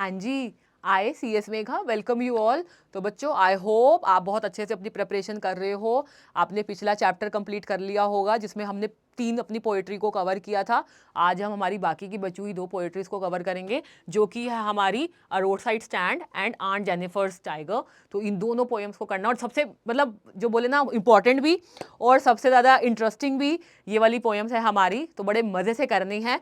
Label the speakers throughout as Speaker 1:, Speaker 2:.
Speaker 1: हाँ जी, आए CS Megha, welcome you all. तो बच्चों, आई होप आप बहुत अच्छे से अपनी प्रिपरेशन कर रहे हो। आपने पिछला चैप्टर कंप्लीट कर लिया होगा जिसमें हमने 3 अपनी पोएट्री को कवर किया था। आज हम हमारी बाकी की बची हुई 2 पोएट्रीज को कवर करेंगे, जो कि है हमारी uh road side stand and Aunt Jennifer's tiger. तो इन दोनों पोएम्स को करना, और सबसे मतलब जो बोले ना इम्पॉर्टेंट भी और सबसे ज़्यादा इंटरेस्टिंग भी ये वाली पोएम्स है हमारी, तो बड़े मज़े से करनी है,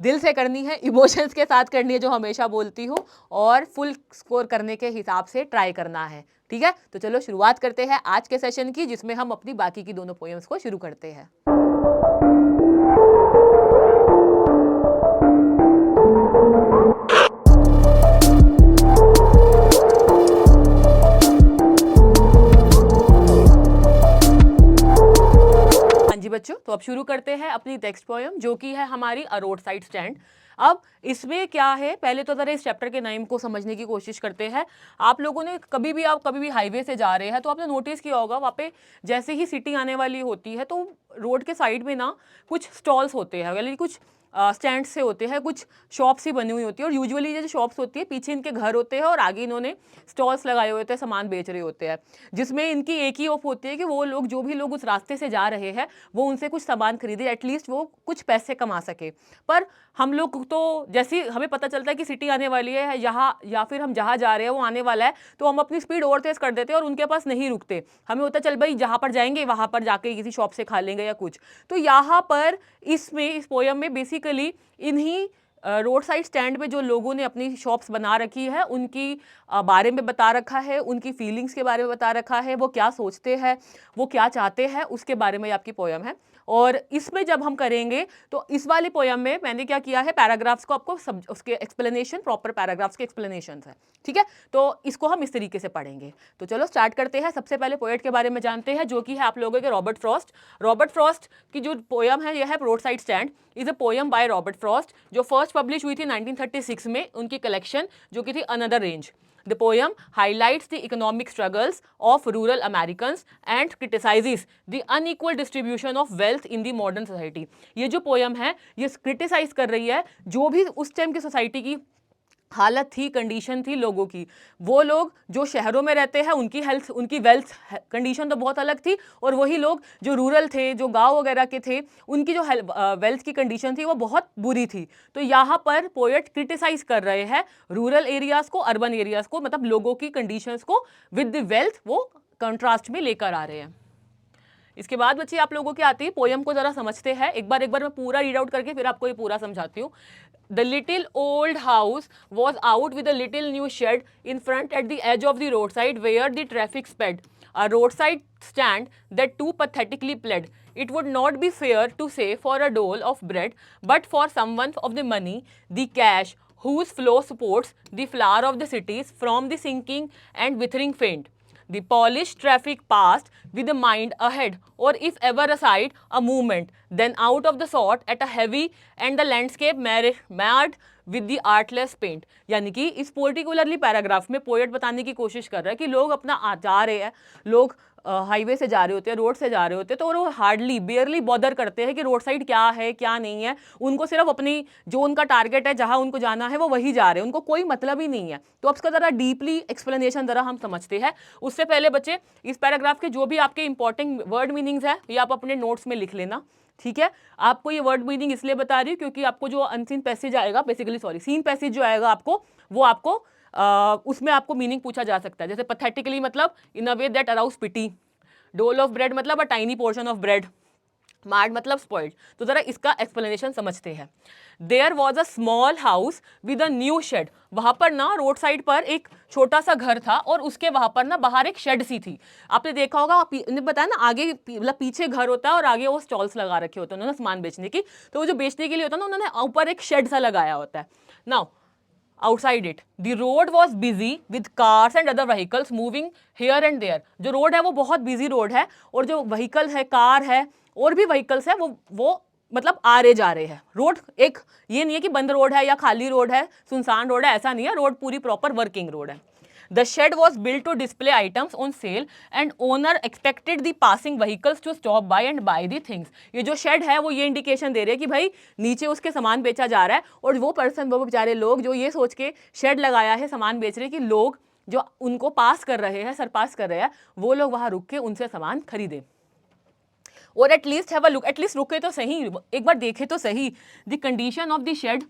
Speaker 1: दिल से करनी है, इमोशंस के साथ करनी है, जो हमेशा बोलती हूँ, और फुल स्कोर करने के हिसाब से ट्राई करना है। ठीक है, तो चलो शुरुआत करते हैं आज के सेशन की, जिसमें हम अपनी बाकी की दोनों पोएम्स को शुरू करते हैं। हाँ जी बच्चों, तो अब शुरू करते हैं अपनी टेक्स्ट पोएम, जो कि है हमारी अ रोड साइड स्टैंड। अब इसमें क्या है, पहले तो जरा इस चैप्टर के नेम को समझने की कोशिश करते हैं। आप लोगों ने आप कभी भी हाईवे से जा रहे हैं तो आपने नोटिस किया होगा, वहाँ पे जैसे ही सिटी आने वाली होती है तो रोड के साइड में ना कुछ स्टॉल्स होते हैं, यानी कुछ स्टैंड से होते हैं, कुछ शॉप्स ही बनी हुई होती है, और यूजुअली ये जो शॉप्स होती है पीछे इनके घर होते हैं और आगे इन्होंने स्टॉल्स लगाए हुए होते हैं, सामान बेच रहे होते हैं, जिसमें इनकी एक ही ऑफ होती है कि वो लोग, जो भी लोग उस रास्ते से जा रहे हैं, वो उनसे कुछ सामान खरीदे, एटलीस्ट वो कुछ पैसे कमा सके। पर हम लोग तो जैसे ही हमें पता चलता है कि सिटी आने वाली है यहाँ, या फिर हम जहाँ जा रहे हैं वो आने वाला है, तो हम अपनी स्पीड और तेज कर देते हैं और उनके पास नहीं रुकते। हमें होता है चल भाई जहाँ पर जाएंगे वहाँ पर जाके किसी शॉप से खा लेंगे या कुछ। तो यहाँ पर इस पोयम में बेसिकली इन्हीं रोड साइड स्टैंड पे जो लोगों ने अपनी शॉप्स बना रखी है उनकी बारे में बता रखा है, उनकी फीलिंग्स के बारे में बता रखा है, वो क्या सोचते हैं, वो क्या चाहते हैं, उसके बारे में आपकी पोयम है। और इसमें जब हम करेंगे तो इस वाली पोयम में मैंने क्या किया है, पैराग्राफ्स को आपको सब उसके एक्सप्लेनेशन, प्रॉपर पैराग्राफ्स के एक्सप्लेनेशन है। ठीक है, तो इसको हम इस तरीके से पढ़ेंगे। तो चलो स्टार्ट करते हैं। सबसे पहले पोएट के बारे में जानते हैं, जो कि है आप लोगों के रॉबर्ट फ्रॉस्ट। रॉबर्ट फ्रॉस्ट की जो पोयम है यह है road side stand, is a poem by Robert Frost, जो फर्स्ट पब्लिश हुई थी 1936 में, उनकी कलेक्शन जो कि थी another range. The poem highlights the economic struggles of rural Americans and criticizes the unequal distribution of wealth in the modern society. ये जो पोयम है ये क्रिटिसाइज कर रही है जो भी उस टाइम की सोसाइटी की हालत थी, कंडीशन थी लोगों की। वो लोग जो शहरों में रहते हैं उनकी हेल्थ, उनकी वेल्थ कंडीशन तो बहुत अलग थी, और वही लोग जो रूरल थे, जो गांव वगैरह के थे, उनकी जो वेल्थ की कंडीशन थी वो बहुत बुरी थी। तो यहाँ पर पोएट क्रिटिसाइज कर रहे हैं रूरल एरियाज को, अर्बन एरियाज को, मतलब लोगों की कंडीशंस को विद द वेल्थ वो कंट्रास्ट में लेकर आ रहे हैं। इसके बाद बच्चे आप लोगों की आती है, पोयम को जरा समझते हैं। एक बार मैं पूरा रीड आउट करके फिर आपको ये पूरा समझाती हूँ। The little old house was out with a little new shed in front at the edge of the roadside where the traffic sped. A roadside stand that too pathetically pled. It would not be fair to say for a dole of bread, but for someone of the money, the cash, whose flow supports the flower of the cities from the sinking and withering faint. The polished traffic passed with the mind ahead, or if ever aside, a movement, then out of the sort at a heavy and the landscape marred with the artless paint. यानी कि इस particularly paragraph में poet बताने की कोशिश कर रहा है कि लोग अपना जा रहे हैं, लोग हाईवे से जा रहे होते हैं, रोड से जा रहे होते हैं, तो वो हार्डली बियरली बॉदर करते हैं कि रोड साइड क्या है क्या नहीं है। उनको सिर्फ अपनी जो उनका टारगेट है, जहां उनको जाना है वो वही जा रहे हैं, उनको कोई मतलब ही नहीं है। तो अब इसका जरा डीपली एक्सप्लेनेशन जरा हम समझते हैं। उससे पहले बच्चे इस पैराग्राफ के जो भी आपके इंपॉर्टेंट वर्ड मीनिंग्स है ये आप अपने नोट्स में लिख लेना। ठीक है, आपको ये वर्ड मीनिंग इसलिए बता रही हूँ क्योंकि आपको जो अनसीन पैसेज आएगा, बेसिकली सीन पैसेज जो आएगा आपको, वो आपको उसमें आपको मीनिंग पूछा जा सकता है। जैसे पैथेटिकली मतलब इन अ वे दैट अराउज पिटी, डोल ऑफ ब्रेड मतलब a tiny portion of bread, marred मतलब स्पॉइल्ड। तो जरा इसका एक्सप्लेनेशन समझते हैं। There was a small house with a new shed. वहां पर ना रोड साइड पर एक छोटा सा घर था और उसके वहां पर ना बाहर एक शेड सी थी। आपने देखा होगा, बताया ना, आगे मतलब पीछे घर होता है और आगे वो स्टॉल्स लगा रखे होते हैं उन्होंने सामान बेचने की। तो वो जो बेचने के लिए होता है ना, उन्होंने ऊपर एक शेड सा लगाया होता है। Now outside it the road was busy with cars and other vehicles moving here and there. जो रोड है वो बहुत बिजी रोड है, और जो व्हीकल है, कार है और भी व्हीकल्स है, वो मतलब आ रहे जा रहे हैं। रोड एक ये नहीं है कि बंद रोड है या खाली रोड है, सुनसान रोड है, ऐसा नहीं है। रोड पूरी प्रॉपर वर्किंग रोड है। The shed was build to display items on sale and owner expected the passing vehicles to stop by and by the things. ये जो शेड है वो ये इंडिकेशन दे रही है कि भाई नीचे उसके सामान बेचा जा रहा है, और वो पर्सन, वो बेचारे लोग जो ये सोच के शेड लगाया है सामान बेच रहे कि लोग जो उनको पास कर रहे हैं, सरपास कर रहे हैं, वो लोग वहां रुक के उनसे सामान खरीदे, और at least have a look, at least रुके तो सही, एक बार देखे तो सही। The condition of the shed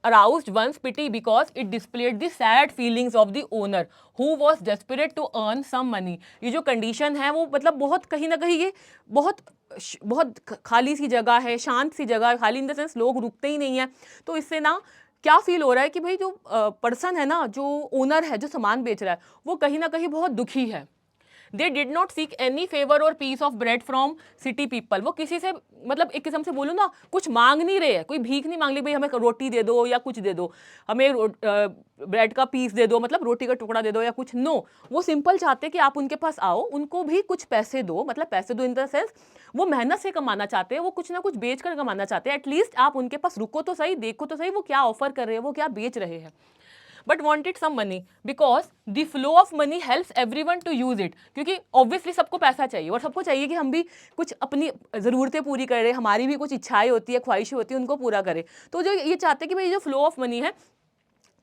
Speaker 1: aroused one's pity because it displayed the sad feelings of the owner who was desperate to earn some money। ये जो कंडीशन है वो मतलब बहुत कहीं ना कहीं ये बहुत खाली सी जगह है, शांत सी जगह, खाली इन द सेंस लोग रुकते ही नहीं है। तो इससे ना क्या फील हो रहा है कि भाई जो पर्सन है ना, जो ओनर है, जो सामान बेच रहा है, वो कहीं ना कहीं बहुत दुखी है। They did not seek any favour or piece of bread from city people. वो किसी से मतलब एक किस्म से बोलूँ ना, कुछ मांग नहीं रहे हैं, कोई भीख नहीं मांग रही भाई हमें रोटी दे दो या कुछ दे दो, हमें ब्रेड का पीस दे दो, मतलब रोटी का टुकड़ा दे दो या कुछ। नो, वो सिंपल चाहते कि आप उनके पास आओ, उनको भी कुछ पैसे दो, मतलब पैसे दो इन द सेंस वो मेहनत से कमाना चाहते हैं, वो कुछ ना कुछ बेच कर कमाना चाहते हैं। एटलीस्ट आप उनके पास रुको तो सही, देखो तो सही वो क्या ऑफर कर रहे हैं, वो क्या बेच रहे हैं। But wanted some money because the flow of money helps everyone to use it. क्योंकि ऑब्वियसली सबको पैसा चाहिए और सबको चाहिए कि हम भी कुछ अपनी ज़रूरतें पूरी करें, हमारी भी कुछ इच्छाएं होती है, ख्वाहिशें होती है, उनको पूरा करें। तो जो ये चाहते हैं कि भाई जो फ्लो ऑफ मनी है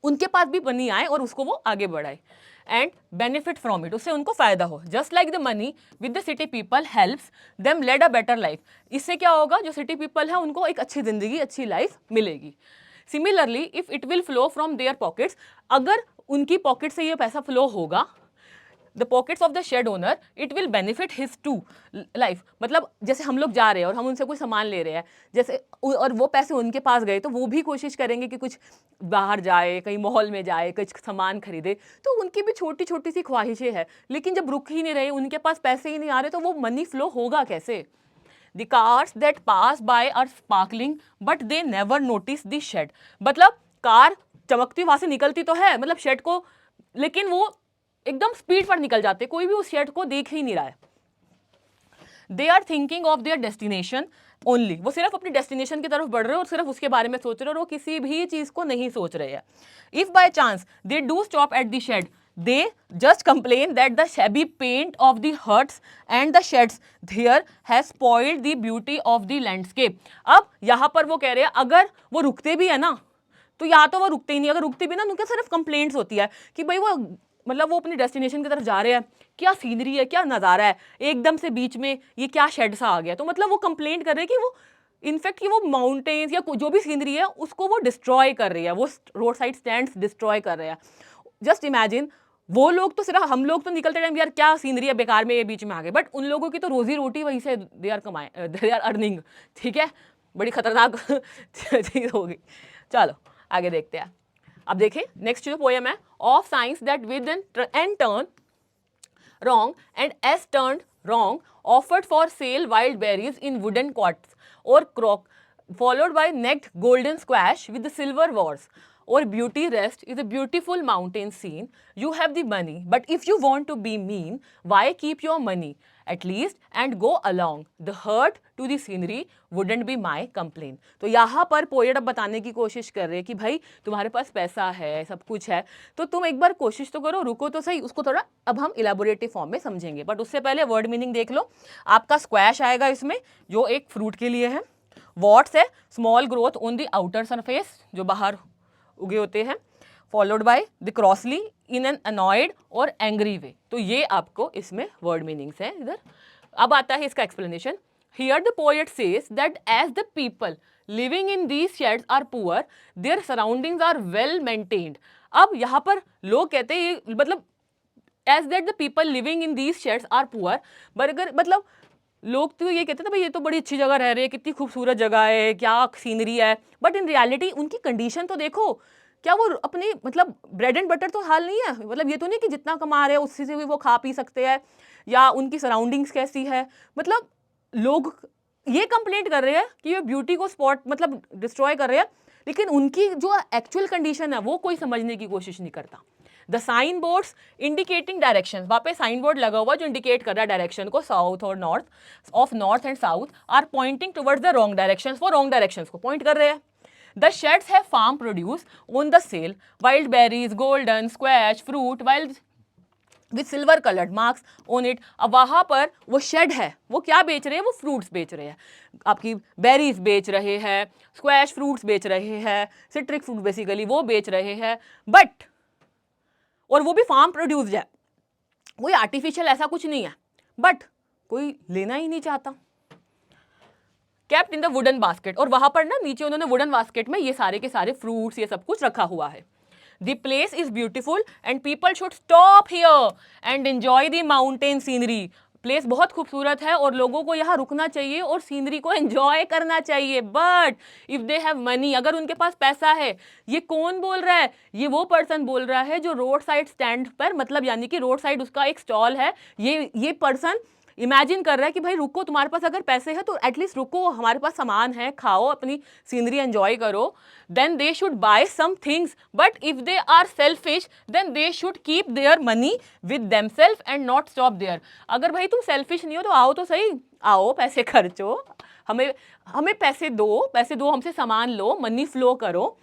Speaker 1: उनके पास भी मनी आए और उसको वो आगे बढ़ाए एंड बेनिफिट फ्रॉम इट, उससे उनको फायदा हो। Just like the money with the city people helps them lead a better life. इससे क्या होगा, जो सिटी पीपल है उनको एक अच्छी जिंदगी, अच्छी लाइफ मिलेगी। Similarly if it will flow from their pockets, अगर उनकी पॉकेट से ये पैसा फ्लो होगा, the pockets of the shed owner, it will benefit his too life. मतलब जैसे हम लोग जा रहे हैं और हम उनसे कोई सामान ले रहे हैं, जैसे और वो पैसे उनके पास गए, तो वो भी कोशिश करेंगे कि कुछ बाहर जाए, कहीं मॉल में जाए, कुछ सामान खरीदे। तो उनकी भी छोटी छोटी सी ख्वाहिशें हैं, लेकिन जब रुक ही नहीं रहे, उनके पास पैसे ही नहीं आ रहे, तो वो मनी फ्लो होगा कैसे। The cars that pass by are sparkling, but they never notice the shed। मतलब कार चमकती वहां से निकलती तो है, मतलब शेड को, लेकिन वो एकदम स्पीड पर निकल जाते, कोई भी उस शेड को देख ही नहीं रहा है। They are thinking of their destination only, वो सिर्फ अपनी डेस्टिनेशन की तरफ बढ़ रहे हैं और सिर्फ उसके बारे में सोच रहे हैं, और वो किसी भी चीज को नहीं सोच रहे हैं। If by chance they do stop at the shed, they just complain that the shabby paint of the huts and the sheds there has spoiled the beauty of the landscape। अब यहाँ पर वो कह रहे हैं अगर वो रुकते भी है ना, तो या तो वो रुकते ही नहीं, अगर रुकते भी ना, उनके सिर्फ कंप्लेंट्स होती है कि भाई वो मतलब वो अपनी डेस्टिनेशन की तरफ जा रहे हैं, क्या सीनरी है, क्या नज़ारा है, एकदम से बीच में ये क्या शेड सा आ गया। तो मतलब वो कंप्लेंट कर रहे हैं कि वो इनफैक्ट कि वो माउंटेन्स या जो भी सीनरी है उसको वो डिस्ट्रॉय कर रही है, वो रोड साइड स्टैंड्स डिस्ट्रॉय कर रहे हैं। जस्ट इमेजिन, वो लोग तो सिर्फ, हम लोग तो निकलते टाइम यार क्या सीनरी है, बेकार में ये बीच में आ गए, बट उन लोगों की तो रोजी रोटी वहीं से दे आर अर्निंग। ठीक है, बड़ी खतरनाक चीज होगी। चलो आगे देखते हैं। अब देखिए नेक्स्ट जो पोएम है, of science that with and turn wrong and as turned wrong offered for sale wild berries in wooden quarts or crock, followed by necked golden squash with the silver wars, or beauty rest is a beautiful mountain scene, you have the money, but if you want to be mean, why keep your money at least and go along, the hurt to the scenery wouldn't be my complaint। तो यहाँ पर poet अब बताने की कोशिश कर रहे हैं कि भाई तुम्हारे पास पैसा है, सब कुछ है, तो तुम एक बार कोशिश तो करो, रुको तो सही। उसको थोड़ा अब हम इलेबोरेटिव फॉर्म में समझेंगे, बट उससे पहले वर्ड मीनिंग देख लो। आपका स्क्वैश आएगा इसमें, जो एक फ्रूट के लिए है। वॉट्स है small growth on the outer surface, जो बाहर उगे होते हैं। Followed by the crossly in an annoyed or angry way. तो ये आपको इसमें वर्ड मीनिंग्स हैं इधर। अब आता है इसका explanation. Here the poet says that as the people living in these sheds are poor, their surroundings are well maintained. अब यहाँ पर लोग कहते हैं, मतलब as that the people living in these sheds are poor, बर्गर मतलब लोग तो ये कहते थे भाई ये तो बड़ी अच्छी जगह रह रहे हैं, कितनी खूबसूरत जगह है, क्या सीनरी है, बट इन रियलिटी उनकी कंडीशन तो देखो, क्या वो अपनी मतलब ब्रेड एंड बटर तो हाल नहीं है, मतलब ये तो नहीं कि जितना कमा रहे हैं उससे से भी वो खा पी सकते हैं, या उनकी सराउंडिंग्स कैसी है। मतलब लोग ये कंप्लेंट कर रहे हैं कि ये ब्यूटी को स्पॉट मतलब डिस्ट्रॉय कर रहे हैं, लेकिन उनकी जो एक्चुअल कंडीशन है वो कोई समझने की कोशिश नहीं करता। The sign boards indicating direction, वहाँ पे साइन बोर्ड लगा हुआ जो इंडिकेट कर रहा है डायरेक्शन को, साउथ और north, of north and south are pointing towards the wrong direction, वो रॉन्ग डायरेक्शन को पॉइंट कर रहे हैं। The sheds have farm produce on the sale, wild berries, golden, squash, fruit, wild with silver coloured marks on it. अब वहाँ पर वो shade है, वो क्या बेच रहे हैं, वो फ्रूट्स बेच रहे हैं, आपकी बेरीज बेच रहे हैं, स्क्वैश फ्रूट्स बेच रहे हैं, सिट्रिक फ्रूट बेसिकली वो बेच रहे हैं, बट और वो भी फार्म प्रोड्यूस्ड है, कोई आर्टिफिशियल ऐसा कुछ नहीं है, बट कोई लेना ही नहीं चाहता। Kept in the wooden basket, और वहां पर ना नीचे उन्होंने वुडन बास्केट में ये सारे के सारे फ्रूट्स ये सब कुछ रखा हुआ है। The place is beautiful and people should stop here and enjoy the mountain scenery. Place बहुत खूबसूरत है और लोगों को यहाँ रुकना चाहिए और सीनरी को एंजॉय करना चाहिए। But if they have money, अगर उनके पास पैसा है, ये कौन बोल रहा है, ये वो पर्सन बोल रहा है जो रोड साइड स्टैंड पर, मतलब यानी कि रोड साइड उसका एक स्टॉल है, ये पर्सन इमेजिन कर रहा है कि भाई रुको, तुम्हारे पास अगर पैसे हैं तो एटलीस्ट रुको, हमारे पास सामान है, खाओ, अपनी सीनरी एंजॉय करो। Then they should buy some things, but if they are selfish then they should keep their money with themselves and not stop there. अगर भाई तुम सेल्फिश नहीं हो तो आओ तो सही, आओ पैसे खर्चो, हमें पैसे दो, हमसे सामान लो, मनी फ्लो करो।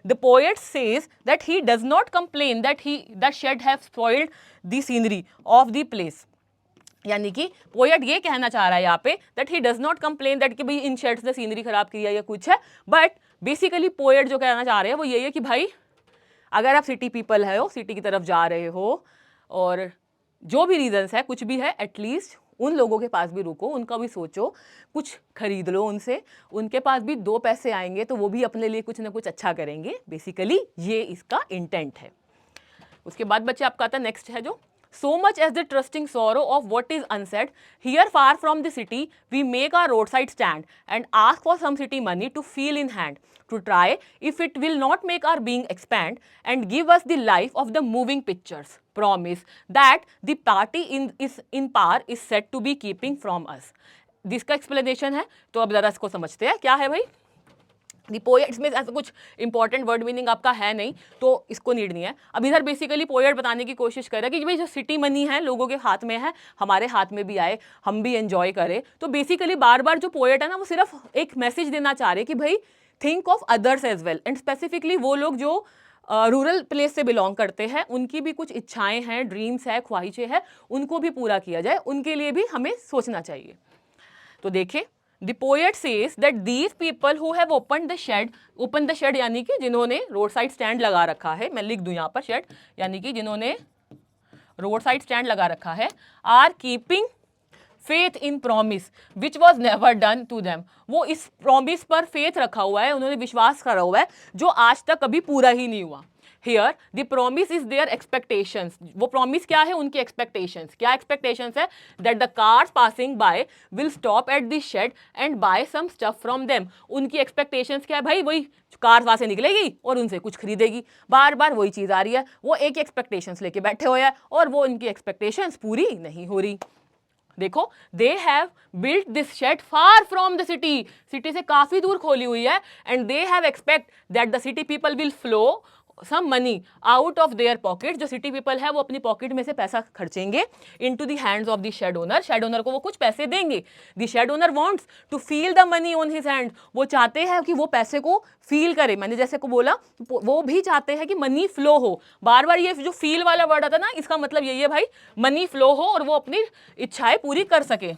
Speaker 1: The poet says that he does not complain that shed have spoiled the scenery of the place. यानी कि पोएट ये कहना चाह रहा है यहाँ पे that he does not complain that कि भाई इन शेड्स ने सीनरी खराब की है या कुछ है, बट बेसिकली पोएट जो कहना चाह रहे हैं वो ये है कि भाई अगर आप सिटी पीपल है हो, सिटी की तरफ जा रहे हो और जो भी रीजंस है, कुछ भी है, एटलीस्ट उन लोगों के पास भी रुको, उनका भी सोचो, कुछ खरीद लो उनसे, उनके पास भी 2 पैसे आएंगे तो वो भी अपने लिए कुछ ना कुछ अच्छा करेंगे। बेसिकली ये इसका इंटेंट है। उसके बाद बच्चे आपका आता नेक्स्ट है जो So much as the trusting sorrow of what is unsaid, here far from the city, we make our roadside stand and ask for some city money to feel in hand, to try if it will not make our being expand and give us the life of the moving pictures. Promise that the party in power is said to be keeping from us. जिसका explanation है, तो अब जरा इसको समझते हैं क्या है भाई। दी पोएट, इसमें ऐसा कुछ इंपॉर्टेंट वर्ड मीनिंग आपका है नहीं तो इसको नीड नहीं है। अब इधर बेसिकली पोएट बताने की कोशिश कर रहा है कि भाई जो सिटी मनी है लोगों के हाथ में है, हमारे हाथ में भी आए, हम भी एंजॉय करें। तो बेसिकली बार बार जो पोएट है ना वो सिर्फ एक मैसेज देना चाह रहे कि भाई think of others as well, and specifically वो लोग जो रूरल प्लेस से बिलोंग करते हैं, उनकी भी कुछ इच्छाएं हैं, ड्रीम्स है, ख्वाहिशें हैं, उनको भी पूरा किया जाए, उनके लिए भी हमें सोचना चाहिए। तो देखिए The poet says that these people who have opened the shed यानी कि जिन्होंने रोड साइड स्टैंड लगा रखा है, मैं लिख दूं यहाँ पर शेड, यानी कि जिन्होंने रोड साइड स्टैंड लगा रखा है, are keeping faith in promise which was never done to them. वो इस प्रॉमिस पर फेथ रखा हुआ है, उन्होंने विश्वास करा हुआ है जो आज तक कभी पूरा ही नहीं हुआ। Here the promise is their expectations. वो promise क्या है, उनकी expectations। क्या expectations है? That the cars passing by will stop at the shed and buy some stuff from them. उनकी expectations क्या है भाई, वही कार वहाँ से निकलेगी और उनसे कुछ खरीदेगी, बार बार वही चीज़ आ रही है, वो एक expectations लेके बैठे हुए हैं और वो उनकी expectations पूरी नहीं हो रही। देखो, they have built this shed far from the city. City से काफ़ी दूर खोली हुई है, and they have expect that the city people will flow some money out of their pocket. जो सिटी पीपल है वो अपनी पॉकेट में से पैसा खर्चेंगे into the hands of the shed owner. Shed owner को वो कुछ पैसे देंगे। The shed owner wants to feel the money on his hand. वो चाहते हैं कि वो पैसे को फील करे, मैंने जैसे को बोला, वो भी चाहते हैं कि मनी फ्लो हो। बार बार ये जो फील वाला वर्ड आता है ना, इसका मतलब यही है भाई, मनी फ्लो हो और वो अपनी इच्छाएं पूरी कर सके।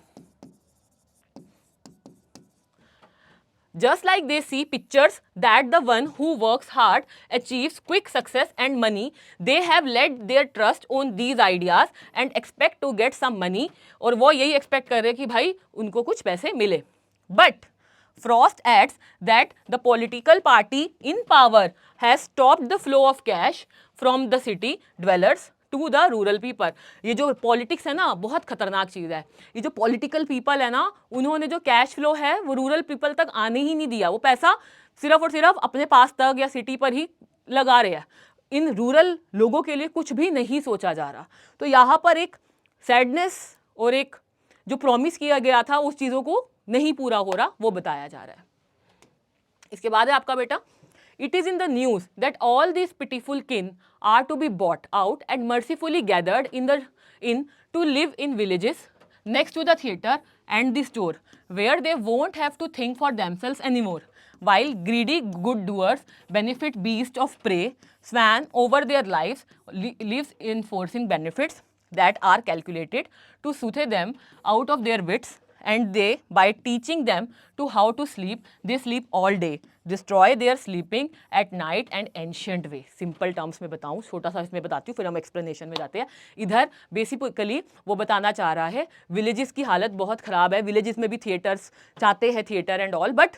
Speaker 1: Just like they see pictures that the one who works hard achieves quick success and money, they have led their trust on these ideas and expect to get some money. और वो यही expect कर रहे हैं कि भाई उनको कुछ पैसे मिले। But Frost adds that the political party in power has stopped the flow of cash from the city dwellers to the rural people. ये जो पॉलिटिक्स है ना, बहुत खतरनाक चीज़ है। ये जो पॉलिटिकल पीपल है ना, उन्होंने जो कैश फ्लो है वो रूरल पीपल तक आने ही नहीं दिया। वो पैसा सिर्फ और सिर्फ अपने पास तक या सिटी पर ही लगा रहे हैं। इन रूरल लोगों के लिए कुछ भी नहीं सोचा जा रहा। तो यहाँ पर एक सैडनेस और एक जो प्रॉमिस किया गया था उस चीज़ों को नहीं पूरा हो रहा, वो बताया जा रहा है। इसके बाद है आपका बेटा, It is in the news that all these pitiful kin are to be bought out and mercifully gathered in to live in villages next to the theatre and the store, where they won't have to think for themselves anymore. while greedy good doers benefit beast of prey swan over their lives, lives enforcing benefits that are calculated to soothe them out of their wits, and they, by teaching them to how to sleep, they sleep all day, destroy their sleeping at night and ancient way. Simple terms में बताऊं, छोटा सा इसमें बताती हूँ, फिर हम explanation में जाते हैं. इधर बेसिकली वो बताना चाह रहा है विलेजेस की हालत बहुत खराब है, विलेजेस में भी थिएटर्स चाहते हैं, theatre and all, but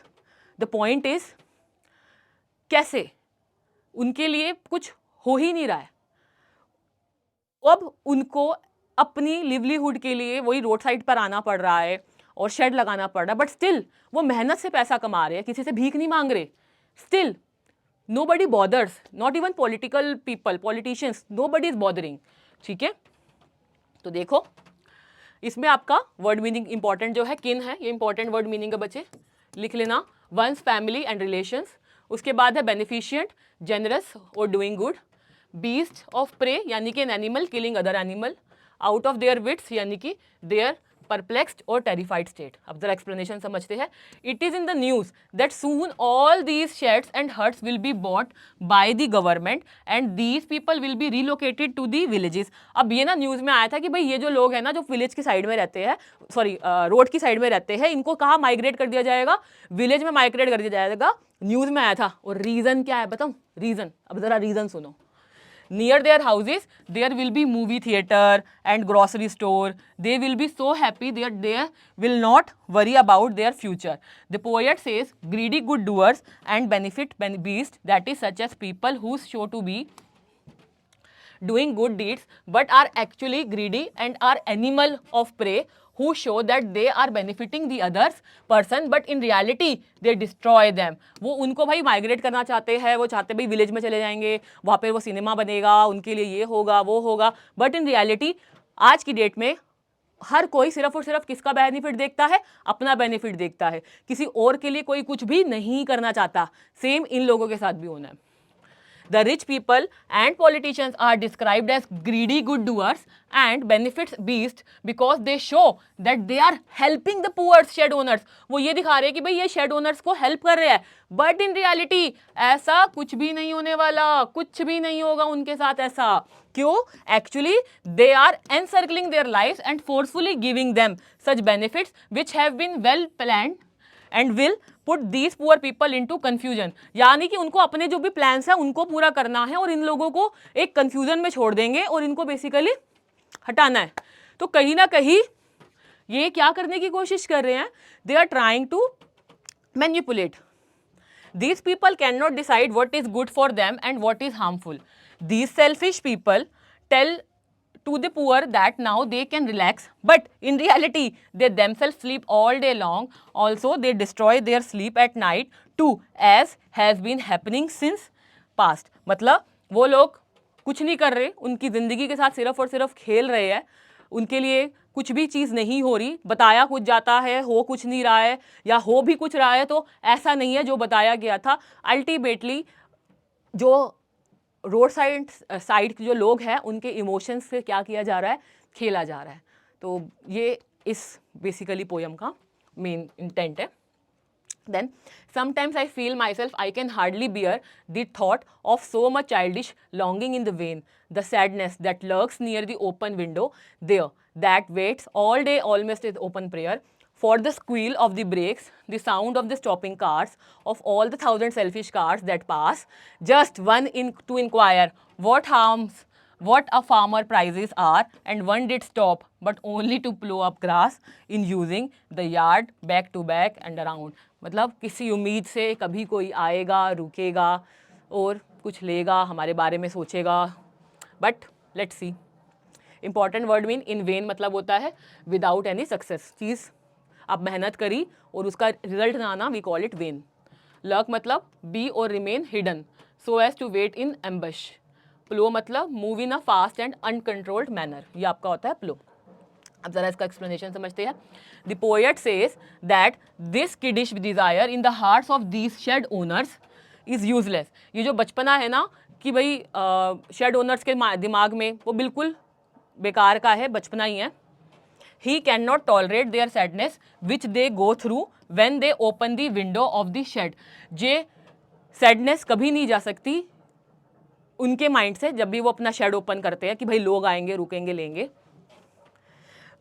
Speaker 1: the point is कैसे उनके लिए कुछ हो ही नहीं रहा है. अब उनको अपनी लिवलीहुड के लिए वही रोड साइड पर आना पड़ रहा है और शेड लगाना पड़ रहा है, बट स्टिल वो मेहनत से पैसा कमा रहे हैं, किसी से भीख नहीं मांग रहे. Still nobody bothers, not even political people, politicians, nobody is bothering. ठीक है, तो देखो इसमें आपका वर्ड मीनिंग इंपॉर्टेंट जो है किन है, ये इंपॉर्टेंट वर्ड मीनिंग है बच्चे, लिख लेना. वंस फैमिली एंड रिलेशंस, उसके बाद है बेनिफिशिएंट, जेनरस और doing good. Beast of prey यानी कि an animal killing other animal. Out of their wits यानी कि देयर परप्लेक्स्ड और टेरिफाइड स्टेट. अब जरा एक्सप्लेनेशन समझते हैं. It is in the news that soon all these sheds and huts will be bought by the government and these people will be relocated to the villages. अब ये ना news में आया था कि भाई ये जो लोग हैं ना, जो विलेज की साइड में रहते हैं, सॉरी रोड की साइड में रहते हैं, इनको कहाँ माइग्रेट कर दिया जाएगा, विलेज में माइग्रेट कर दिया जाएगा. न्यूज में आया था. और रीजन क्या है बताऊं, रीजन, अब जरा रीजन सुनो. Near their houses there will be movie theater and grocery store. They will be so happy that they will not worry about their future. The poet says greedy good doers and benefit beast, that is such as people who show to be doing good deeds but are actually greedy and are animal of prey, who show that they are benefiting the others person but in reality they destroy them. वो उनको भाई migrate करना चाहते हैं, वो चाहते भाई village में चले जाएंगे, वहाँ पे वो सिनेमा बनेगा, उनके लिए ये होगा वो होगा, बट इन रियलिटी आज की डेट में हर कोई सिर्फ और सिर्फ किसका बेनिफिट देखता है, अपना बेनिफिट देखता है, किसी और के लिए कोई कुछ भी नहीं करना चाहता. सेम इन लोगों के साथ भी होना है. The rich people and politicians are described as greedy good doers and benefits beast because they show that they are helping the poor shed owners. वो ये दिखा रहे हैं कि भाई ये shed owners को help कर रहे हैं, but in reality ऐसा कुछ भी नहीं होने वाला, कुछ भी नहीं होगा उनके साथ ऐसा. क्यों? Actually they are encircling their lives and forcefully giving them such benefits which have been well planned and will put these poor people into confusion. यानी कि उनको अपने जो भी प्लान्स हैं उनको पूरा करना है और इन लोगों को एक कंफ्यूजन में छोड़ देंगे और इनको बेसिकली हटाना है. तो कहीं ना कहीं ये क्या करने की कोशिश कर रहे हैं, they are trying to manipulate. These people can not decide what is good for them and what is harmful. These selfish people tell to the poor that now they can relax, but in reality they themselves sleep all day long. Also they destroy their sleep at night too, as has been happening since past. मतलब वो लोग कुछ नहीं कर रहे, उनकी ज़िंदगी के साथ सिर्फ और सिर्फ खेल रहे हैं, उनके लिए कुछ भी चीज़ नहीं हो रही, बताया कुछ जाता है, हो कुछ नहीं रहा है, या हो भी कुछ रहा है तो ऐसा नहीं है जो बताया गया था. अल्टीमेटली जो रोड साइड जो लोग हैं उनके इमोशंस से क्या किया जा रहा है, खेला जा रहा है. तो ये इस बेसिकली पोयम का मेन इंटेंट है. Then sometimes I feel myself I can hardly bear the thought of so much childish longing in the vain, the sadness that lurks near the open window there, that waits all day almost is open prayer for the squeal of the brakes, the sound of the stopping cars, of all the 1,000 selfish cars that pass, just one to inquire what a farmer prices are, and one did stop, but only to plow up grass in using the yard back to back and around. मतलब किसी उम्मीद से कभी कोई आएगा, रुकेगा और कुछ लेगा, हमारे बारे में सोचेगा, but let's see. Important word mean in vain मतलब होता है without any success. चीज़ आप मेहनत करी और उसका रिजल्ट ना आना, we call it vain. Lurk मतलब be or remain hidden so as to wait in ambush. Plough मतलब move in a fast and uncontrolled manner, ये आपका होता है प्लो. अब जरा इसका एक्सप्लेनेशन समझते हैं. The poet says that this kiddish desire in the hearts of these shed owners is useless. ये जो बचपना है ना कि भाई शेड ओनर्स के दिमाग में, वो बिल्कुल बेकार का है, बचपना ही है. He cannot tolerate their sadness which they go through when they open the window of the shed. J sadness कभी नहीं जा सकती उनके माइंड से जब भी वो अपना शेड ओपन करते हैं कि भाई लोग आएंगे, रुकेंगे, लेंगे.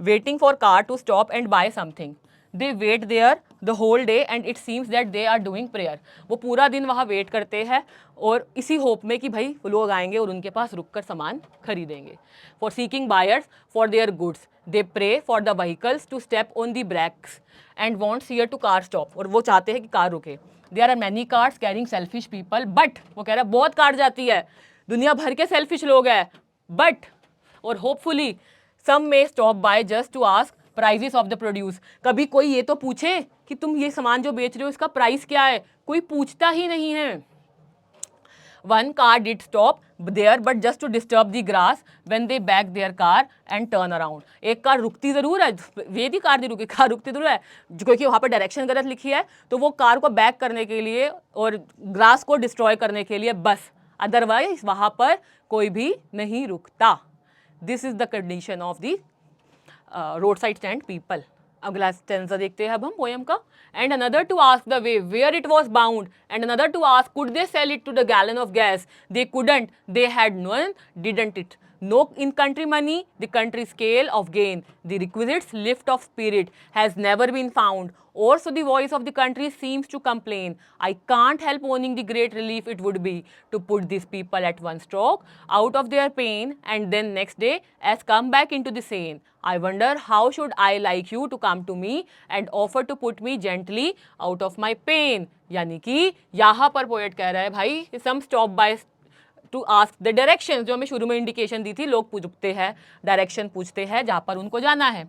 Speaker 1: Waiting for car to stop and buy something. They wait there the whole day and it seems that they are doing prayer. वो पूरा दिन वहाँ वेट करते हैं और इसी होप में कि भाई लोग आएंगे और उनके पास रुककर सामान खरीदेंगे. For seeking buyers for their goods, they pray for the vehicles to step on the brakes and want here to car stop. और वो चाहते हैं कि कार रुके. There are many cars carrying selfish people, but वो कह रहा है बहुत कार जाती है, दुनिया भर के सेल्फिश लोग हैं, but और hopefully some may stop by just to ask prices of the produce. कभी कोई ये तो पूछे कि तुम ये सामान जो बेच रहे हो इसका प्राइस क्या है, कोई पूछता ही नहीं है. One car did stop there but just to disturb the grass when they back their car and turn around. एक कार रुकती ज़रूर है, ये भी कार नहीं रुकी, कार रुकती ज़रूर है क्योंकि वहाँ पर डायरेक्शन गलत लिखी है, तो वो कार को बैक करने के लिए और ग्रास को डिस्ट्रॉय करने के लिए बस, अदरवाइज वहाँ पर कोई भी नहीं रुकता. This is the condition of the roadside stand people. अगला स्टेंजा देखते हैं अब हम पोएम का. And another to ask the way where it was bound, and another to ask could they sell it to the gallon of gas. They couldn't, they had none, didn't it. No in country money, the country scale of gain, the requisites lift of spirit has never been found. Also the voice of the country seems to complain. I can't help owning the great relief it would be to put these people at one stroke out of their pain and then next day as come back into the sane. I wonder how should I like you to come to me and offer to put me gently out of my pain. यानी कि यहाँ पर poet कह रहा है भाई some stop by to ask the direction, जो हमें शुरू में इंडिकेशन दी थी, लोग पूछते हैं, डायरेक्शन पूछते हैं जहाँ पर उनको जाना है.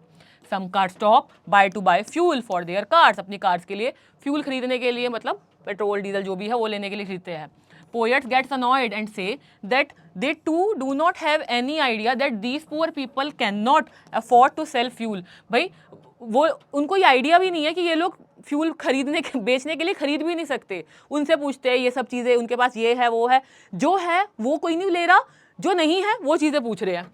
Speaker 1: Some car stop by to buy fuel for their cars, अपनी कार्स के लिए फ्यूल खरीदने के लिए, मतलब पेट्रोल डीजल जो भी है वो लेने के लिए खरीदते हैं. Poets gets annoyed and say that they too do not have any idea that these poor people cannot afford to sell fuel. भाई वो उनको ये आइडिया भी नहीं है कि ये लोग फ्यूल खरीदने के बेचने के लिए खरीद भी नहीं सकते. उनसे पूछते हैं ये सब चीज़ें, उनके पास ये है वो है, जो है वो कोई नहीं ले रहा, जो नहीं है वो चीज़ें पूछ रहे हैं.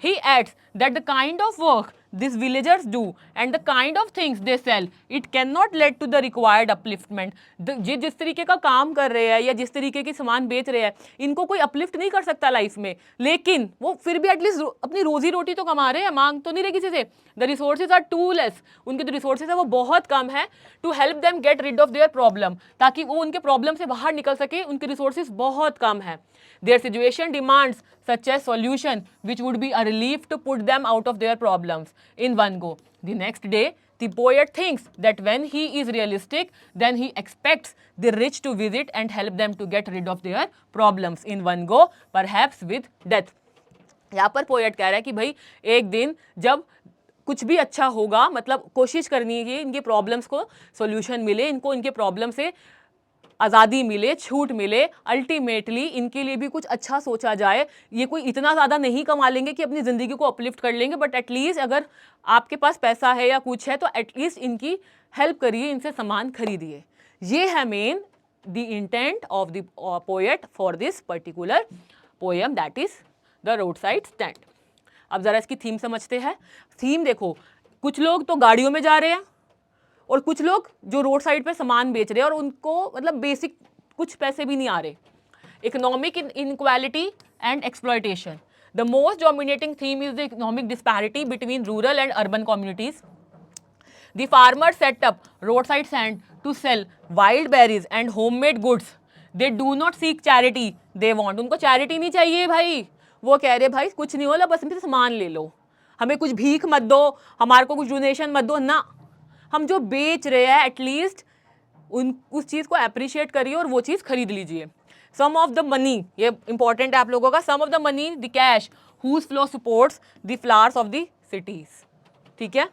Speaker 1: He adds that the kind of work these villagers do and the kind of things they sell, it cannot lead to the required upliftment. जिस तरीके का काम कर रहे हैं या जिस तरीके की सामान बेच रहे हैं, इनको कोई अपलिफ्ट नहीं कर सकता लाइफ में, लेकिन वो फिर भी एटलीस्ट अपनी रोजी रोटी तो कमा रहे हैं, मांग तो नहीं रहे किसी से. The resources are too less, उनके जो रिसोर्सेज है वो बहुत कम है. To help them get rid of their problem, ताकि वो उनके प्रॉब्लम से बाहर निकल सके, उनके रिसोर्सेज बहुत कम है. Their situation demands such a solution which would be a relief to put them out of their problems in one go. The next day, the poet thinks that when he is realistic, then he expects the rich to visit and help them to get rid of their problems in one go, perhaps with death. यहाँ पर poet कह रहा है कि भाई एक दिन जब कुछ भी अच्छा होगा, मतलब कोशिश करनी है कि इनके प्रॉब्लम्स को सॉल्यूशन मिले, इनको इनके प्रॉब्लम से आज़ादी मिले, छूट मिले, अल्टीमेटली इनके लिए भी कुछ अच्छा सोचा जाए. ये कोई इतना ज़्यादा नहीं कमा लेंगे कि अपनी ज़िंदगी को अपलिफ्ट कर लेंगे, बट एटलीस्ट अगर आपके पास पैसा है या कुछ है तो एटलीस्ट इनकी हेल्प करिए, इनसे सामान खरीदिए. ये है main the intent of the poet for this particular poem, that is the road side stand. अब ज़रा इसकी थीम समझते हैं. थीम देखो, कुछ लोग तो गाड़ियों में जा रहे हैं और कुछ लोग जो रोड साइड पे सामान बेच रहे हैं और उनको मतलब बेसिक कुछ पैसे भी नहीं आ रहे. Economic inequality and exploitation. The most dominating theme is the economic disparity between rural and urban communities. The farmer set up road side stand to sell wild berries and homemade goods. They do not seek charity, they want, उनको charity नहीं चाहिए भाई. वो कह रहे भाई कुछ नहीं होला, बस हमसे सामान ले लो, हमें कुछ भीख मत दो, हमारे को कुछ डोनेशन मत दो ना, हम जो बेच रहे हैं एटलीस्ट उस चीज़ को अप्रिशिएट करिए और वो चीज़ खरीद लीजिए. सम ऑफ द मनी, ये इंपॉर्टेंट है आप लोगों का, some of the money the cash whose flow supports the flowers of the cities. ठीक है,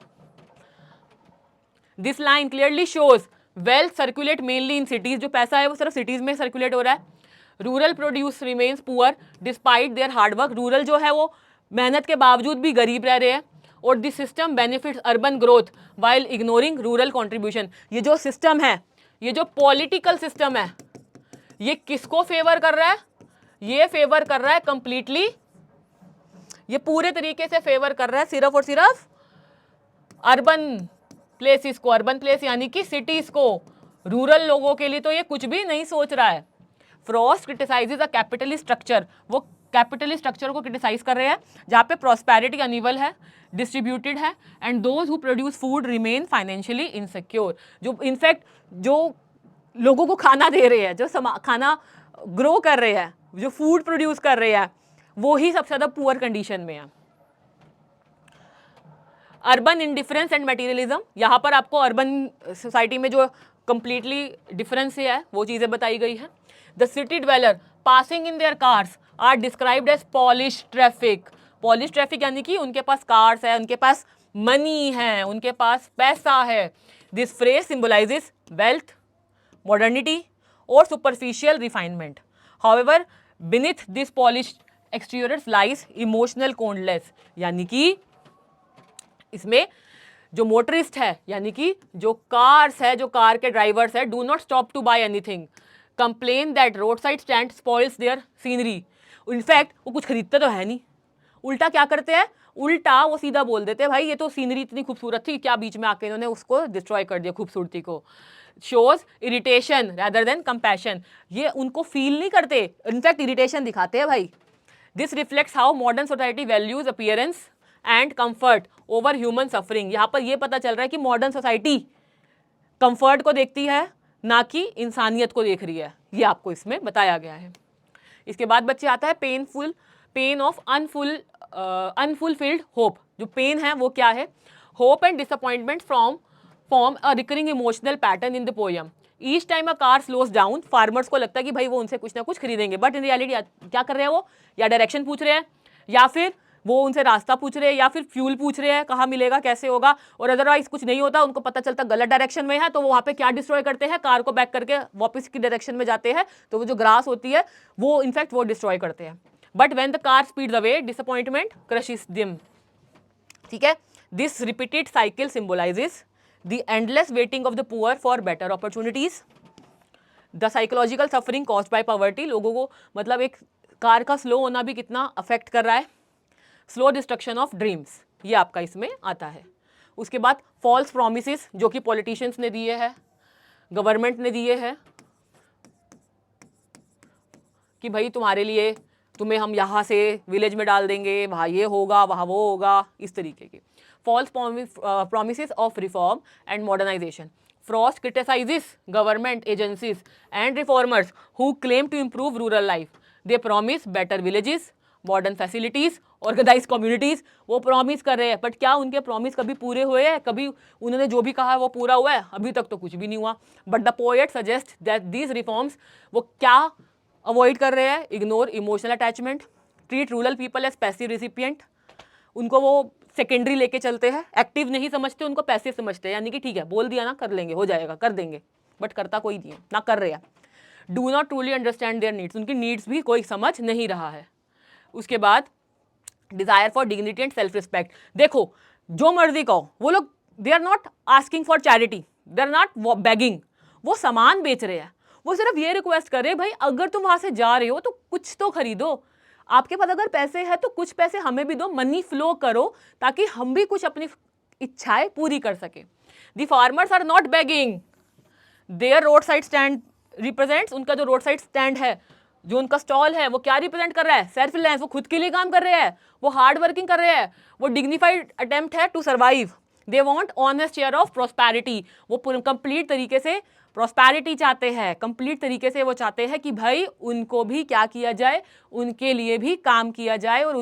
Speaker 1: this line clearly shows wealth circulate mainly in cities. जो पैसा है वो सिर्फ सिटीज में सर्कुलेट हो रहा है. Rural produce remains poor despite their hard work. Rural जो है वो मेहनत के बावजूद भी गरीब रह रहे हैं. और the system benefits urban growth while ignoring rural contribution. ये जो सिस्टम है, ये जो पॉलिटिकल सिस्टम है, ये किसको फेवर कर रहा है? ये फेवर कर रहा है कंप्लीटली, ये पूरे तरीके से फेवर कर रहा है सिर्फ और सिर्फ अर्बन प्लेसेस को, अर्बन प्लेस यानी कि सिटीज को, रूरल लोगों के लिए तो ये कुछ भी नहीं सोच रहा है। फ्रॉस्ट क्रिटिसाइजेज अ कैपिटलिस्ट स्ट्रक्चर, वो कैपिटलिस्ट स्ट्रक्चर को क्रिटिसाइज कर रहे हैं जहाँ पे प्रॉस्पेरिटी अनइवल है, डिस्ट्रीब्यूटेड है, and those who produce food remain financially insecure. जो इनफैक्ट जो लोगों को खाना दे रहे हैं, जो खाना ग्रो कर रहे हैं, जो फूड प्रोड्यूस कर रहे हैं, वो ही सबसे ज़्यादा पुअर कंडीशन में है। अर्बन इंडिफरेंस एंड मटेरियलिज्म, यहाँ पर आपको अर्बन सोसाइटी में जो कंप्लीटली डिफरेंस है वो चीज़ें बताई गई है। The city dweller passing in their cars are described as polish traffic. Polish traffic यानी कि उनके पास कार्स है, उनके पास मनी है, उनके पास पैसा है। This phrase symbolizes wealth, modernity or superficial refinement. However, beneath this polished exterior lies emotional coldness, यानी कि इसमें जो मोटरिस्ट है, यानी कि जो कार्स है, जो कार के ड्राइवर्स है, do not stop to buy anything, complain that road side stand spoils their scenery. In fact वो कुछ खरीदते तो है नहीं, उल्टा क्या करते हैं, उल्टा वो सीधा बोल देते हैं भाई ये तो सीनरी इतनी खूबसूरत थी, क्या बीच में आके इन्होंने उसको डिस्ट्रॉय कर दिया खूबसूरती को। Shows irritation rather than compassion, ये उनको फील नहीं करते, इनफैक्ट इरिटेशन दिखाते हैं भाई। This reflects how modern society values appearance and comfort over human suffering. यहाँ पर ये पता चल रहा है कि मॉडर्न सोसाइटी कंफर्ट को देखती है, ना कि इंसानियत को देख रही है, ये आपको इसमें बताया गया है। इसके बाद बच्चे आता है पेन ऑफ अनफुलफिल्ड होप। जो पेन है वो क्या है, hope and disappointment form a recurring emotional pattern in the poem. Each time a car slows down, farmers को लगता है कि भाई वो उनसे कुछ ना कुछ खरीदेंगे, बट इन रियलिटी क्या कर रहे हैं वो, या डायरेक्शन पूछ रहे हैं, या फिर वो उनसे रास्ता पूछ रहे हैं, या फिर फ्यूल पूछ रहे हैं कहाँ मिलेगा, कैसे होगा, और अदरवाइज कुछ नहीं होता, उनको पता चलता गलत डायरेक्शन में है, तो वो वहाँ पे क्या डिस्ट्रॉय करते हैं, कार को बैक करके वापस की डायरेक्शन में जाते हैं, तो वो जो ग्रास होती है वो इनफैक्ट वो डिस्ट्रॉय करते हैं। But when the car speeds away, disappointment crushes them. ठीक है, this repeated cycle symbolizes the endless waiting of the poor for better opportunities. The psychological suffering caused by poverty, लोगों को मतलब एक कार का स्लो होना भी कितना अफेक्ट कर रहा है। स्लो डिस्ट्रक्शन ऑफ ड्रीम्स, ये आपका इसमें आता है। उसके बाद फॉल्स प्रोमिसेस, जो कि पॉलिटिशियंस ने दिए हैं, गवर्नमेंट ने दिए हैं, कि भाई तुम्हारे लिए, तुम्हें हम यहाँ से विलेज में डाल देंगे, वहाँ ये होगा, वहाँ वो होगा, इस तरीके की false promises of reform and modernisation. Frost criticises government agencies and reformers who claim to improve rural life. They promise better villages, modern facilities, organise communities. वो प्रॉमिस कर रहे हैं, बट क्या उनके प्रॉमिस कभी पूरे हुए हैं, कभी उन्होंने जो भी कहा है वो पूरा हुआ है? अभी तक तो कुछ भी नहीं हुआ। But the poet suggest that these reforms, वो क्या अवॉइड कर रहे हैं, ignore emotional attachment, treat rural people as passive recipient, उनको वो सेकेंडरी लेके चलते हैं, एक्टिव नहीं समझते, उनको पैसिव समझते हैं, यानी कि ठीक है बोल दिया ना कर लेंगे, हो जाएगा, कर देंगे, बट करता कोई नहीं है, ना कर रहे हैं। Do not truly understand their needs, उनकी नीड्स भी कोई समझ नहीं रहा है। उसके बाद desire for dignity and self respect, देखो जो मर्जी कहो, वो लोग they are not asking for charity, they are not begging, वो सामान बेच रहे हैं, वो सिर्फ ये रिक्वेस्ट कर रहे हैं भाई अगर तुम वहां से जा रहे हो तो कुछ तो खरीदो, आपके पास अगर पैसे हैं तो कुछ पैसे हमें भी दो, मनी फ्लो करो ताकि हम भी कुछ अपनी इच्छाएं पूरी कर सके। The farmers are not begging, their road side stand represents, उनका जो रोड साइड स्टैंड है, जो उनका स्टॉल है, वो क्या रिप्रेजेंट कर रहा है, सेल्फ रिलायंस, वो खुद के लिए काम कर रहे हैं, वो हार्ड वर्किंग कर रहे हैं, वो डिग्निफाइड अटेम्प्ट है to survive. They want honest share of prosperity, वो कंप्लीट तरीके से प्रॉस्पेरिटी चाहते हैं, कंप्लीट तरीके से वो चाहते हैं कि भाई उनको भी क्या किया जाए, उनके लिए भी काम किया जाए और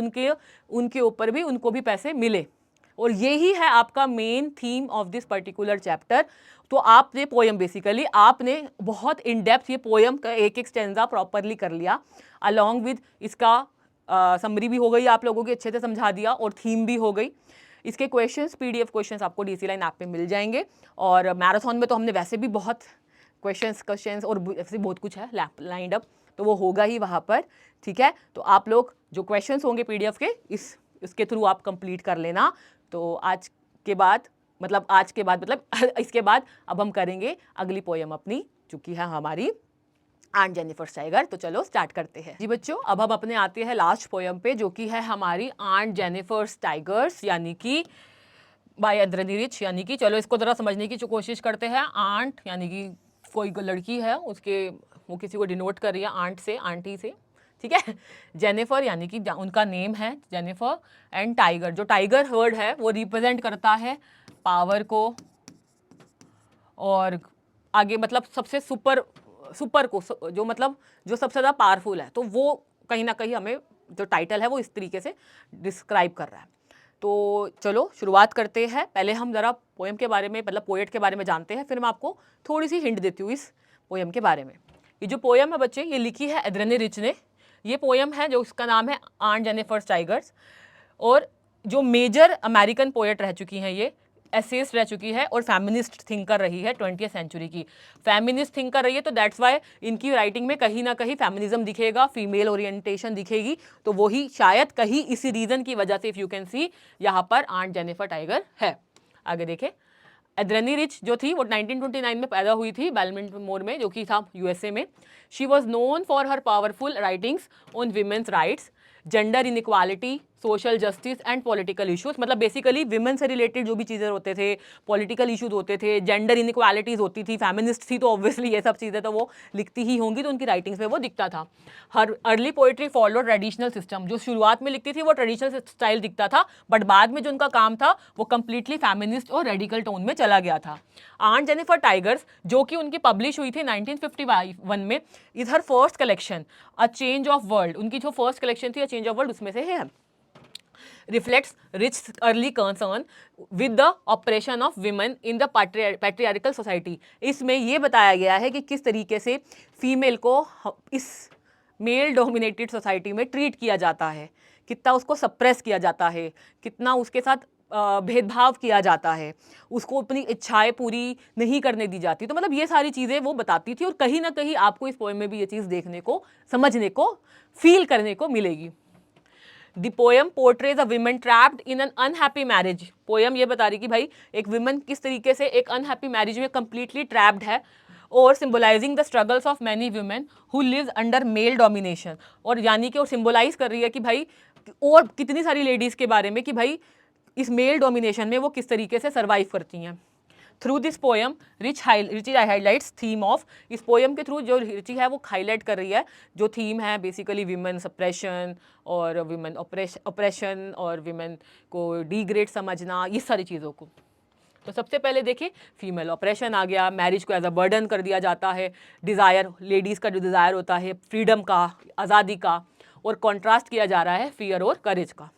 Speaker 1: उनके ऊपर भी उनको भी पैसे मिले। और यही है आपका main theme of this particular chapter. तो आपने पोयम बेसिकली आपने बहुत इन डेप्थ ये पोयम का एक एक स्टेंजा प्रॉपरली कर लिया, अलॉन्ग विद इसका समरी भी हो गई, आप लोगों की अच्छे से समझा दिया, और थीम भी हो गई। इसके क्वेश्चंस PDF क्वेश्चंस आपको DC लाइन ऐप पे मिल जाएंगे, और मैराथन में तो हमने वैसे भी बहुत क्वेश्चंस और ऐसे बहुत कुछ है लाइंड अप, तो वो होगा ही वहाँ पर। ठीक है, तो आप लोग जो क्वेश्चंस होंगे PDF के इसके थ्रू आप कंप्लीट कर लेना। तो आज के बाद इसके बाद अब हम करेंगे अगली पोयम अपनी, चूँकि है हमारी आंट जेनिफर्स टाइगर। तो चलो स्टार्ट करते हैं जी बच्चों। अब हम अपने आते हैं लास्ट पोयम पे, जो कि है हमारी आंट जेनिफर्स टाइगर्स, यानी कि बाय अद्रनी रिच, यानी कि चलो इसको जरा समझने की जो कोशिश करते हैं। आंट यानी कि कोई लड़की है, उसके वो किसी को डिनोट कर रही है आंट से, आंटी से, ठीक है। जेनिफर यानी कि उनका नेम है जेनिफर। एंड टाइगर, जो टाइगर वर्ड है वो रिप्रेजेंट करता है पावर को, और आगे मतलब सबसे सुपर को, जो मतलब जो सबसे ज़्यादा पावरफुल है, तो वो कहीं ना कहीं हमें जो टाइटल है वो इस तरीके से डिस्क्राइब कर रहा है। तो चलो शुरुआत करते हैं। पहले हम ज़रा पोएम के बारे में, मतलब पोएट के बारे में जानते हैं, फिर मैं आपको थोड़ी सी हिंट देती हूँ इस पोएम के बारे में। ये जो पोएम है बच्चे, ये लिखी है एड्रेनी रिच ने। ये पोएम है जो उसका नाम है आंट जेनिफर टाइगर्स, और जो मेजर अमेरिकन पोएट रह चुकी हैं, ये एसेस्ट रह चुकी है और फेमिनिस्ट थिंकर रही है 20th सेंचुरी की। फेमिनिस्ट थिंकर रही है, तो दैट्स वाई इनकी राइटिंग में कहीं ना कहीं फेमिनिज्म दिखेगा, फीमेल ओरिएंटेशन दिखेगी। तो वही शायद कहीं इसी रीजन की वजह से, इफ यू कैन सी, यहाँ पर आंट जेनिफर टाइगर है। आगे देखें, एड्रेनी रिच जो थी वो 1929 में पैदा हुई थी बेलमोंट में, जो कि था यूएसए में। She was known for her powerful writings on women's rights, gender inequality, social justice and political issues. मतलब बेसिकली विमेन से रिलेटेड जो भी चीज़ें होते थे, पॉलिटिकल इश्यूज होते थे, जेंडर इनइक्वालिटीज़ होती थी, फेमिनिस्ट थी, तो ऑब्वियसली ये सब चीज़ें तो वो लिखती ही होंगी, तो उनकी राइटिंग्स में वो दिखता था। Her early poetry follow traditional system, जो शुरुआत में लिखती थी वो ट्रेडिशनल स्टाइल दिखता था, बट बाद में जो उनका काम था वो कंप्लीटली फेमिनिस्ट और रेडिकल टोन में चला गया था। आंट जेनिफर टाइगर्स, जो कि उनकी पब्लिश हुई थी 1951 में, is her first collection a change of world. उनकी जो फर्स्ट कलेक्शन थी अ चेंज ऑफ वर्ल्ड, उसमें से है। reflects rich early concern with the oppression of women in the patriarchal society। इसमें ये बताया गया है कि किस तरीके से फीमेल को इस मेल डोमिनेटेड सोसाइटी में ट्रीट किया जाता है, कितना उसको सप्रेस किया जाता है, कितना उसके साथ भेदभाव किया जाता है, उसको अपनी इच्छाएं पूरी नहीं करने दी जाती। तो मतलब ये सारी चीज़ें वो बताती थी, और कहीं ना कहीं आपको इस पोएम में भी ये चीज़ देखने को, समझने को, फील करने को मिलेगी। The poem portrays a woman trapped in an unhappy marriage। Poem ये बता रही कि भाई एक विमेन किस तरीके से एक अनहैप्पी मैरिज में कंप्लीटली ट्रैप्ड है, और symbolising the struggles of many women who lives under male domination. और यानी कि और सिंबलाइज कर रही है कि भाई और कितनी सारी लेडीज़ के बारे में कि भाई इस मेल डोमिनेशन में वो किस तरीके से सर्वाइव करती हैं। Through this poem Rich highlights theme of, इस पोएम के थ्रू जो रिची है वो हाईलाइट कर रही है जो थीम है बेसिकली विमेन सप्रेशन और विमेन ऑपरेशन और विमेन को डिग्रेड समझना, ये सारी चीज़ों को। तो सबसे पहले देखिए फीमेल ऑपरेशन आ गया, मैरिज को एज अ बर्डन कर दिया जाता है, डिज़ायर, लेडीज़ का जो डिज़ायर होता है फ्रीडम का, आज़ादी का, और कॉन्ट्रास्ट किया जा रहा है फियर और करेज का।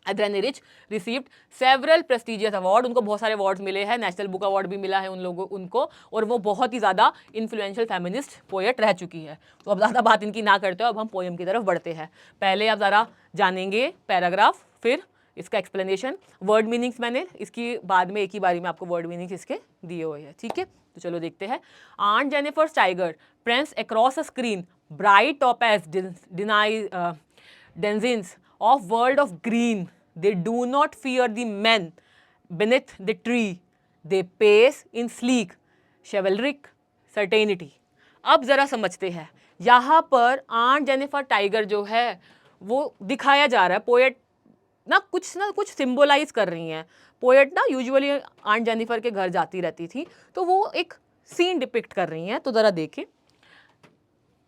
Speaker 1: Adrienne Rich received several prestigious award, उनको बहुत सारे अवार्ड्स मिले हैं, नेशनल बुक अवार्ड भी मिला है उनको, और वो बहुत ही ज़्यादा इन्फ्लुएंशियल फेमिनिस्ट पोएट रह चुकी है। तो अब ज़्यादा बात इनकी ना करते हो, अब हम पोएम की तरफ बढ़ते हैं। पहले आप ज़रा जानेंगे पैराग्राफ, फिर इसका एक्सप्लेनेशन, वर्ड मीनिंग्स मैंने इसकी बाद में एक ही बारी में आपको वर्ड मीनिंग्स इसके दिए हुए हैं, ठीक है। तो चलो देखते हैं। Aunt Jennifer tiger prance across a screen bright topaz denizens of world of green, they do not fear the men beneath the tree, they pace in sleek chivalric certainty। अब जरा समझते हैं, यहाँ पर आंट जेनिफर टाइगर जो है वो दिखाया जा रहा है, पोएट ना कुछ सिंबलाइज कर रही हैं। पोएट ना यूजुअली आंट जेनिफर के घर जाती रहती थी, तो वो एक सीन डिपिक्ट कर रही हैं। तो जरा देखें,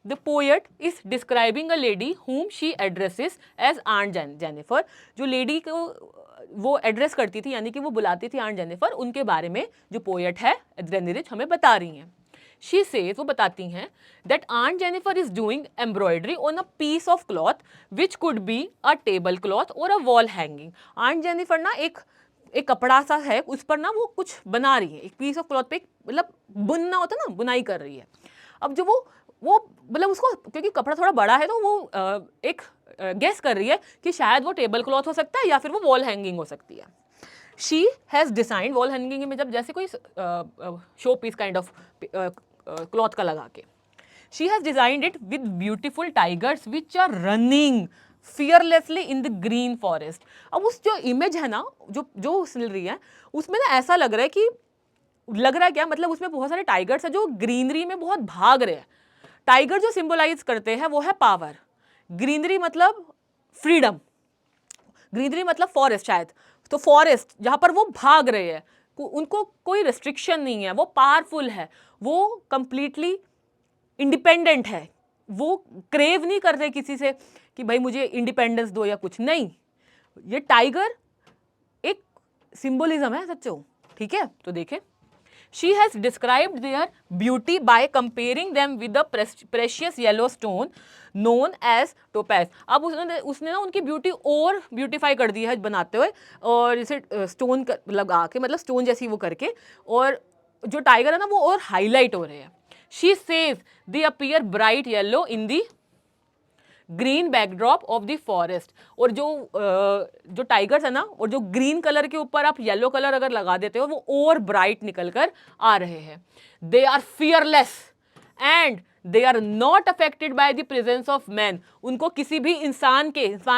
Speaker 1: The poet is describing a lady whom she addresses as Aunt Jennifer। जो लेडी को वो एड्रेस करती थी, यानी कि वो बुलाती थी आंट जेनिफर, उनके बारे में जो पोएट है एड्रेनी रिच हमें बता रही हैं। She says, वो बताती हैं, that Aunt Jennifer is doing embroidery on a piece of cloth which could be a table cloth or a wall hanging। Aunt Jennifer ना एक कपड़ा सा है, उस पर ना वो कुछ बना रही है, एक पीस ऑफ क्लॉथ पे, मतलब बुनना होता ना, बुनाई कर रही है। अब जो वो मतलब उसको, क्योंकि कपड़ा थोड़ा बड़ा है, तो वो एक गेस कर रही है कि शायद वो टेबल क्लॉथ हो सकता है या फिर वो वॉल हैंगिंग हो सकती है। She has design, wall hanging में जब जैसे कोई show piece kind of cloth का लगा के, she has designed it with beautiful tigers which are running fearlessly in the green forest. अब उस जो इमेज है ना, जो सिल रही है, उसमें ना ऐसा लग रहा है कि, लग रहा है क्या, मतलब उसमें बहुत सारे टाइगर्स हैं जो ग्रीनरी में बहुत भाग रहे हैं। टाइगर जो सिंबलाइज करते हैं वो है पावर, ग्रीनरी मतलब फ्रीडम, ग्रीनरी मतलब फॉरेस्ट शायद, तो फॉरेस्ट जहाँ पर वो भाग रहे हैं, उनको कोई रिस्ट्रिक्शन नहीं है, वो पावरफुल है, वो कंप्लीटली इंडिपेंडेंट है, वो क्रेव नहीं कर रहे किसी से कि भाई मुझे इंडिपेंडेंस दो या कुछ नहीं। ये टाइगर एक सिंबोलिज्म है सच्चो, ठीक है। तो देखें, she has described their beauty by comparing them with the precious yellow stone known as topaz। अब उसने ना उनकी ब्यूटी और ब्यूटीफाई कर दी है बनाते हुए, और इसे स्टोन लगा के, मतलब स्टोन जैसी वो करके, और जो टाइगर है ना वो और हाईलाइट हो रहे हैं। she says they appear bright yellow in the green backdrop of the forest. और जो टाइगर्स है ना, और जो ग्रीन कलर के ऊपर आप येलो कलर अगर लगा देते हो, वो और ब्राइट निकल कर आ रहे हैं। They are fearless and they are not affected by the presence of man. उनको किसी भी इंसान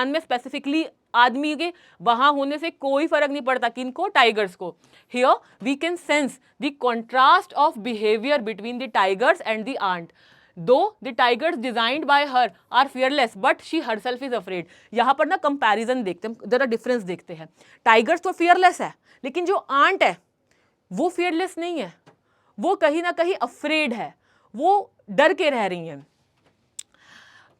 Speaker 1: में स्पेसिफिकली आदमी के वहां होने से कोई फर्क नहीं पड़ता। किनको? टाइगर्स को। Here we can sense the contrast of behaviour between the tigers and the aunt. Though the tigers designed by her are fearless, but she herself is afraid। यहाँ पर ना कंपैरिजन देखते हैं, जरा डिफरेंस देखते हैं। टाइगर्स तो फियरलेस है, लेकिन जो आंट है वो फियरलेस नहीं है, वो कहीं ना कहीं अफ्रेड है, वो डर के रह रही हैं।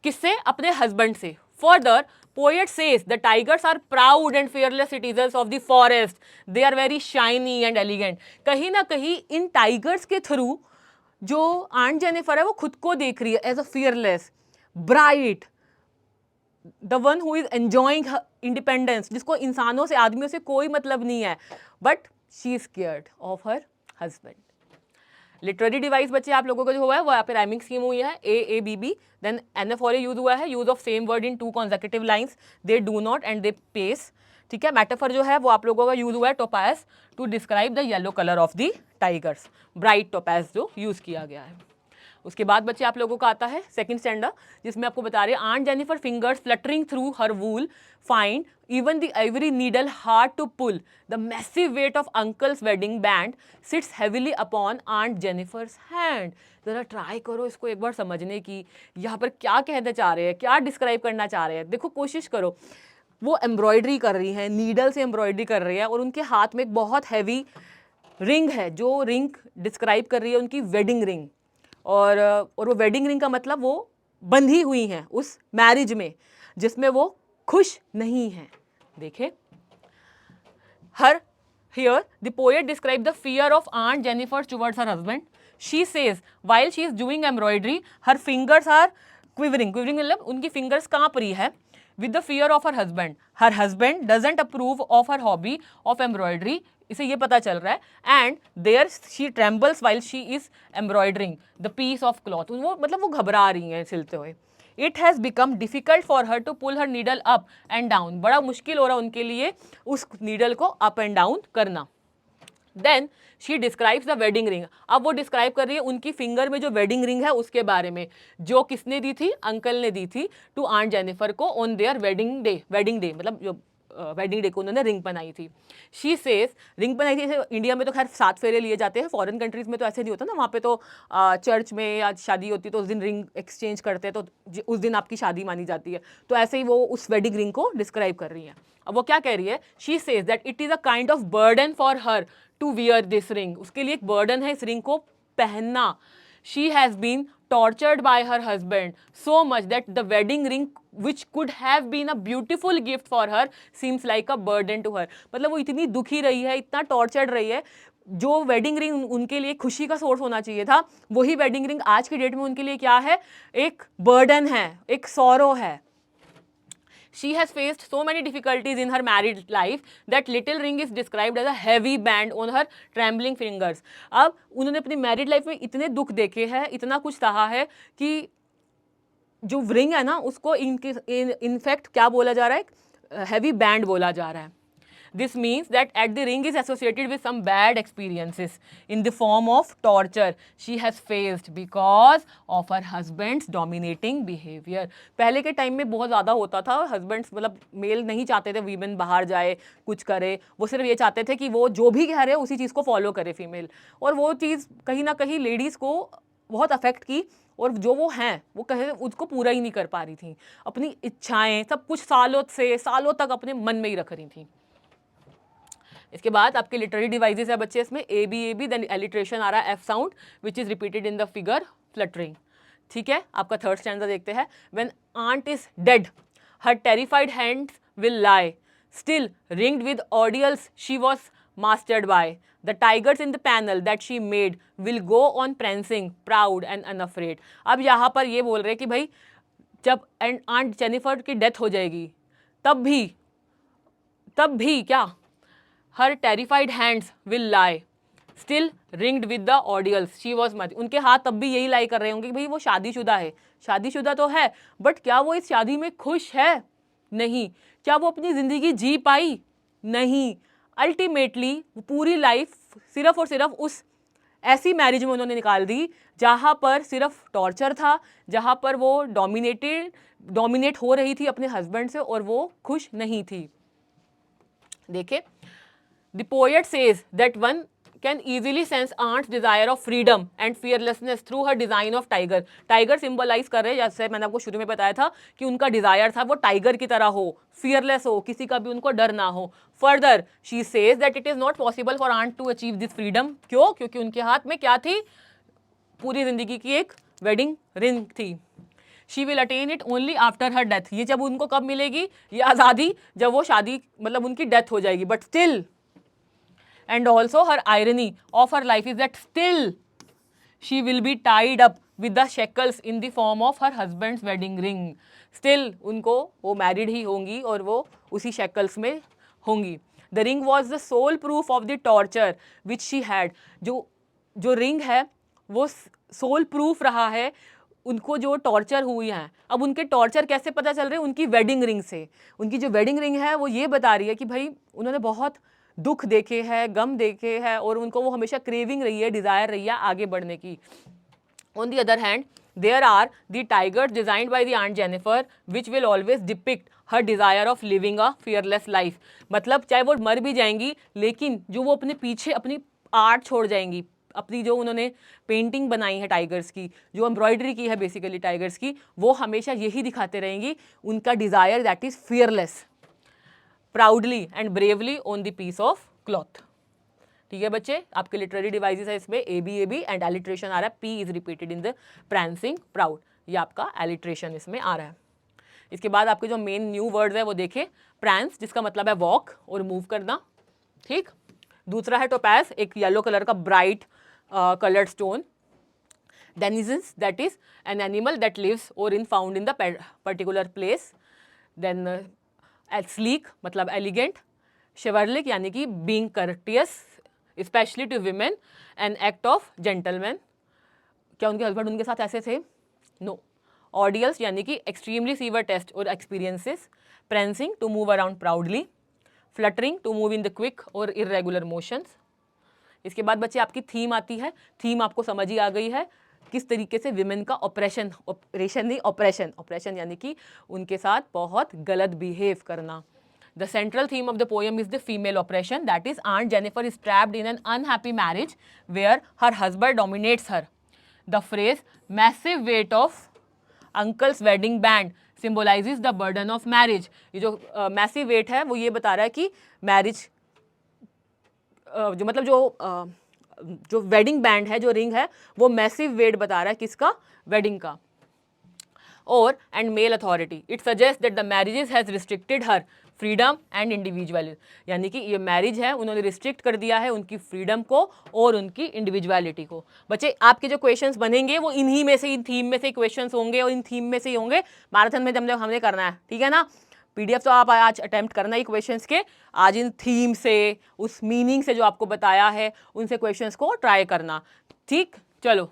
Speaker 1: किससे? अपने हस्बैंड से। Further poet says the tigers are proud and fearless citizens of the forest, they are very shiny and elegant. कहीं ना कहीं इन टाइगर्स के थ्रू जो आंट जेनिफर है वो खुद को देख रही है as a fearless, bright, the one who is enjoying independence, जिसको इंसानों से, आदमियों से कोई मतलब नहीं है, but she is scared of her husband. Literary device बच्चे आप लोगों का जो हुआ है वो यहाँ पे राइमिंग स्कीम हुई है, A B B, then N F और यूज हुआ है, use of same word in 2 consecutive lines, they do not and they pace. ठीक है। मेटाफर जो है वो आप लोगों का यूज हुआ है topaz to describe the yellow colour of the tigers, bright topaz जो यूज किया गया है। उसके बाद बच्चे आप लोगों का आता है सेकंड स्टैंडर्ड, जिसमें आपको बता रहे हैं aunt Jennifer fingers fluttering through her wool find even the ivory needle hard to pull, the massive weight of uncle's wedding band sits heavily upon aunt Jennifer's hand। जरा ट्राई करो इसको एक बार समझने की, यहाँ पर क्या कहना चाह रहे हैं, क्या डिस्क्राइब करना चाह रहे हैं। देखो कोशिश करो, वो एम्ब्रॉयडरी कर रही है, नीडल से एम्ब्रॉयडरी कर रही है, और उनके हाथ में एक बहुत हैवी रिंग है, जो रिंग डिस्क्राइब कर रही है उनकी वेडिंग रिंग, और वो वेडिंग रिंग का मतलब वो बंधी हुई हैं उस मैरिज में जिसमें वो खुश नहीं है। देखे, हर here the poet described the fear of Aunt Jennifer towards her husband। She says while she is doing embroidery her fingers are quivering मतलब उनकी fingers कांप रही है with the fear of her husband। Her husband doesn't approve of her hobby of embroidery, इसे ये पता चल रहा है, and there she trembles while she is embroidering the piece of cloth। वो मतलब वो घबरा रही हैं सिलते हुए। It has become difficult for her to pull her needle up and down। बड़ा मुश्किल हो रहा है उनके लिए उस नीडल को अप एंड डाउन करना। Then she describes the wedding ring। अब वो डिस्क्राइब कर रही है उनकी फिंगर में जो वेडिंग रिंग है उसके बारे में, जो किसने दी थी? अंकल ने दी थी टू आंट जेनिफर को on their wedding day. Wedding day मतलब जो वेडिंग डे को उन्होंने रिंग पहनाई थी। शी सेज रिंग पहनाई थी। इंडिया में तो खैर 7 फेरे लिए जाते हैं, फॉरेन कंट्रीज में तो ऐसे नहीं होता ना, वहाँ पे तो चर्च में या शादी होती तो उस दिन रिंग एक्सचेंज करते हैं, तो उस दिन आपकी शादी मानी जाती है। तो ऐसे ही वो उस वेडिंग रिंग को डिस्क्राइब कर रही हैं। अब वो क्या कह रही है? She says that it is a kind of burden for her to wear this ring. उसके लिए एक बर्डन है इस रिंग को पहनना। She has been tortured by her husband so much that the wedding ring which could have been a beautiful gift for her seems like a burden to her। मतलब वो इतनी दुखी रही है, इतना टॉर्चर्ड रही है, जो वेडिंग रिंग उनके लिए खुशी का सोर्स होना चाहिए था, वही वेडिंग रिंग आज की डेट में उनके लिए क्या है? एक बर्डन है, एक सॉरो है। She has faced so many difficulties in her married life that little ring is described as a heavy band on her trembling fingers। अब उन्होंने अपनी मैरिड लाइफ में इतने दुख देखे हैं, इतना कुछ सहा है कि जो रिंग है ना उसको इनफैक्ट क्या बोला जा रहा है? हैवी बैंड बोला जा रहा है। This means that at the ring is associated with some bad experiences in the form of torture she has faced because of her husband's dominating behavior। पहले के टाइम में बहुत ज़्यादा होता था, हस्बैंड्स मतलब मेल नहीं चाहते थे वीमेन बाहर जाए कुछ करे, वो सिर्फ ये चाहते थे कि वो जो भी कह रहे उसी चीज़ को फॉलो करे फीमेल, और वो चीज़ कहीं ना कहीं लेडीज़ को बहुत अफेक्ट की, और जो वो हैं वो कहे उसको पूरा ही नहीं कर पा रही थी, अपनी इच्छाएं सब कुछ सालों तक अपने मन में ही रख रही थी। इसके बाद आपके लिटरेरी डिवाइसेस है बच्चे, इसमें ए बी, देन एलिट्रेशन आ रहा है F sound which is repeated in the figure fluttering. ठीक है, आपका थर्ड स्टैंजा देखते हैं। When Aunt is dead her terrified hands will lie still ringed with ordeals she was mastered by the tigers in the panel that she made will go on prancing proud and unafraid। अब यहाँ पर ये बोल रहे हैं कि भाई जब आंट जेनिफर की डेथ हो जाएगी तब भी क्या, her terrified hands will lie still ringed with the ordeals she was much, उनके हाथ तब भी यही लाई कर रहे होंगे कि भाई वो शादीशुदा है, शादीशुदा तो है बट क्या वो इस शादी में खुश है, नहीं। क्या वो अपनी ज़िंदगी जी पाई, नहीं। अल्टीमेटली पूरी लाइफ सिर्फ और सिर्फ उस ऐसी मैरिज में उन्होंने निकाल दी जहाँ पर सिर्फ टॉर्चर था, जहाँ पर वो डोमिनेट हो रही थी अपने हस्बैंड से और वो खुश नहीं थी। देखिए, the poet says that one can easily sense aunt's desire of freedom and fearlessness through her design of tiger। Tiger symbolise कर रहे हैं, जैसे मैंने आपको शुरू में बताया था कि उनका डिजायर था वो टाइगर की तरह हो, फियरलेस हो, किसी का भी उनको डर ना हो। Further she says that it is not possible for aunt to achieve this freedom. क्यों? क्योंकि उनके हाथ में क्या थी, पूरी जिंदगी की एक वेडिंग रिंग थी। She will attain it only after her death. ये जब उनको कब मिलेगी ये आज़ादी, जब वो शादी मतलब उनकी डेथ हो जाएगी। But still and also her irony of her life is that still she will be tied up with the shackles in the form of her husband's wedding ring। still उनको वो married ही होंगी और वो उसी shackles में होंगी। the ring was the sole proof of the torture which she had। जो ring है वो sole proof रहा है उनको जो टॉर्चर हुई हैं। अब उनके टॉर्चर कैसे पता चल रहे हैं? उनकी वेडिंग रिंग से। उनकी जो वेडिंग रिंग है वो ये बता रही है कि भाई उन्होंने बहुत दुख देखे हैं, गम देखे हैं और उनको वो हमेशा क्रेविंग रही है, डिज़ायर रही है आगे बढ़ने की। On the other hand there are the tigers designed by the aunt Jennifer which will always depict her desire of living a fearless life. मतलब चाहे वो मर भी जाएंगी लेकिन जो वो अपने पीछे अपनी आर्ट छोड़ जाएंगी, अपनी जो उन्होंने पेंटिंग बनाई है टाइगर्स की, जो एम्ब्रॉयडरी की है बेसिकली टाइगर्स की, वो हमेशा यही दिखाते रहेंगी उनका desire that is fearless, proudly and bravely on the piece of cloth. ठीक है बच्चे, आपके लिटरेरी डिवाइसेस है इसमें ए बी एंड एलिट्रेशन आ रहा है, P is repeated in the prancing proud, ये आपका एलिट्रेशन इसमें आ रहा है। इसके बाद आपके जो मेन न्यू वर्ड्स है वो देखें, प्रैंस जिसका मतलब है वॉक और मूव करना। ठीक, दूसरा है टोपैज, एक येलो कलर का bright coloured stone. Denizens that is an animal that lives or in found in the particular place. Then sleek मतलब एलिगेंट। शिवरलिक यानी कि being courteous specially to women, an act of gentleman. क्या उनके husband उनके साथ ऐसे थे? No. Ordeals यानी कि extremely severe tests or experiences. Prancing to move around proudly. Fluttering to move in the quick or irregular motions. इसके बाद बच्चे आपकी थीम आती है। थीम आपको समझ ही आ गई है किस तरीके से विमेन का ऑपरेशन यानी कि उनके साथ बहुत गलत बिहेव करना। The central theme of the poem is the female oppression, that is aunt Jennifer is trapped in an unhappy marriage where her husband dominates her. The phrase massive weight of uncle's wedding band symbolises the burden of marriage. ये जो massive wait है वो ये बता रहा है कि marriage जो मतलब जो वेडिंग बैंड है, जो रिंग है, वो मैसिव वेट बता रहा है किसका? वेडिंग का। और and male authority, it suggest that the marriages has restricted her freedom and individuality, यानी कि ये मैरिज है उन्होंने रिस्ट्रिक्ट कर दिया है उनकी फ्रीडम को और उनकी इंडिविजुअलिटी को। बच्चे आपके जो क्वेश्चंस बनेंगे वो इन्हीं में से, इन थीम में से क्वेश्चंस होंगे और इन थीम में से ही होंगे। मैराथन में जब हमने करना है, ठीक है ना। पीडीएफ तो आप आज अटेम्प्ट करना ही क्वेश्चंस के, आज इन थीम से, उस मीनिंग से जो आपको बताया है उनसे क्वेश्चंस को ट्राई करना। ठीक, चलो।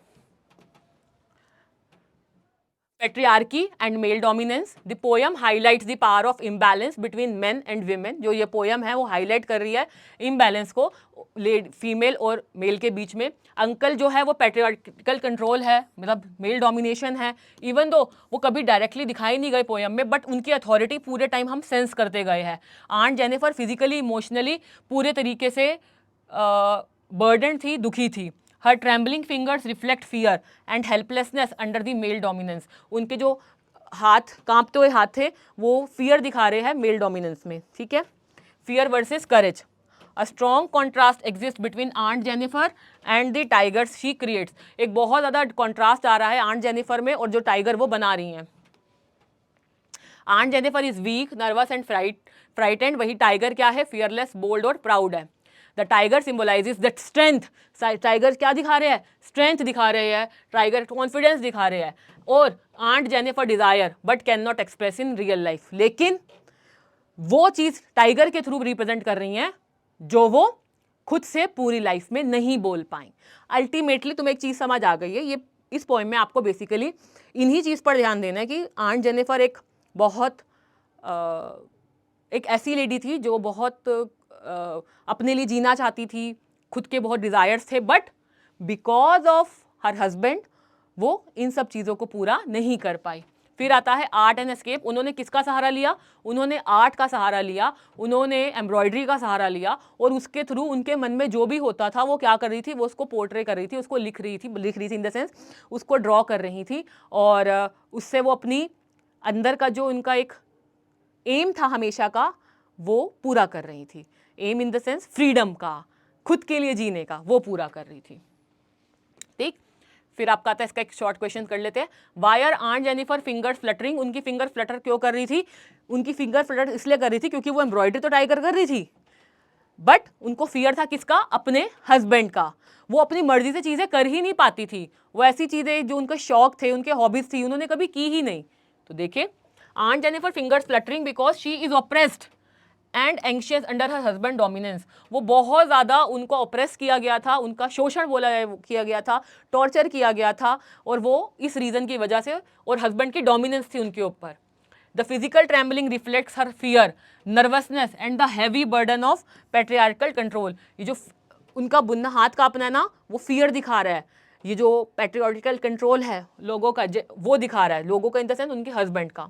Speaker 1: Patriarchy and male dominance, the poem highlights the power of imbalance between main and women. जो ये पोएम है वो हाईलाइट कर रही है इम्बैलेंस को फीमेल और मेल के बीच में। अंकल जो है वो पैट्रियार्कल कंट्रोल है, मतलब मेल डोमिनेशन है। इवन दो वो कभी डायरेक्टली दिखाई नहीं गए पोएम में, बट उनकी अथॉरिटी पूरे टाइम हम सेंस करते गए हैं। आंट जेनिफर फिजिकली इमोशनली पूरे तरीके से बर्डन थी, दुखी थी। Her trembling fingers reflect fear and helplessness under the male dominance. उनके जो हाथ, कांपते हुए हाथ थे, वो फियर दिखा रहे हैं मेल डोमिनेंस में। ठीक है, fear versus courage. A strong contrast exist between aunt Jennifer and the tigers she creates. एक बहुत ज़्यादा कॉन्ट्रास्ट आ रहा है आंट जेनिफर में और जो टाइगर वो बना रही हैं। Aunt Jennifer is weak, nervous and frightened, वही टाइगर क्या है, फियरलेस, बोल्ड और प्राउड है। The tiger symbolises that strength, tiger क्या दिखा रहे हैं, स्ट्रेंथ दिखा रहे हैं, टाइगर कॉन्फिडेंस दिखा रहे हैं। और aunt Jennifer desire but can not express in real life, लेकिन वो चीज टाइगर के थ्रू रिप्रेजेंट कर रही हैं जो वो खुद से पूरी लाइफ में नहीं बोल पाई। अल्टीमेटली तुम्हें एक चीज समझ आ गई है, ये इस पोएम में आपको बेसिकली इन्हीं चीज पर ध्यान देना है कि आंट जेनिफर एक बहुत एक ऐसी लेडी थी जो बहुत अपने लिए जीना चाहती थी, खुद के बहुत डिजायर्स थे, but because of her husband वो इन सब चीज़ों को पूरा नहीं कर पाई। फिर आता है आर्ट एंड एस्केप। उन्होंने किसका सहारा लिया, उन्होंने आर्ट का सहारा लिया, उन्होंने एम्ब्रॉयडरी का सहारा लिया और उसके थ्रू उनके मन में जो भी होता था वो क्या कर रही थी, वो उसको पोर्ट्रे कर रही थी, उसको लिख रही थी इन द सेंस उसको ड्रॉ कर रही थी और उससे वो अपनी अंदर का जो उनका एक एम था हमेशा का वो पूरा कर रही थी। Aim in the sense freedom का, खुद के लिए जीने का, वो पूरा कर रही थी। ठीक, फिर आपका आता है इसका एक शॉर्ट क्वेश्चन कर लेते हैं। Why are aunt Jennifer finger fluttering, उनकी फिंगर फ्लटर क्यों कर रही थी, उनकी फिंगर फ्लटर इसलिए कर रही थी क्योंकि वो एम्ब्रॉयडरी तो टाइगर कर रही थी, बट उनको फियर था किसका, अपने हस्बैंड का। वो अपनी मर्जी से चीज़ें कर ही नहीं पाती थी, वो ऐसी चीज़ें जो उनके शौक थे, उनके हॉबीज थी, उन्होंने कभी की ही नहीं। तो देखिए, aunt Jennifer fingers fluttering because she is oppressed and anxious under her husband dominance. वो बहुत ज़्यादा उनको ऑप्रेस किया गया था, उनका शोषण किया गया था, टॉर्चर किया गया था, और वो इस रीज़न की वजह से, और हस्बैंड की डोमिनेंस थी उनके ऊपर। The physical trembling reflects her fear, nervousness and the heavy burden of patriarchal control. ये जो उनका बुनना हाथ कांपना है ना, वो फियर दिखा रहा है। ये जो पैट्रियार्कल कंट्रोल है लोगों का, वो दिखा रहा है, लोगों का इन द सेंस उनके हस्बैंड का।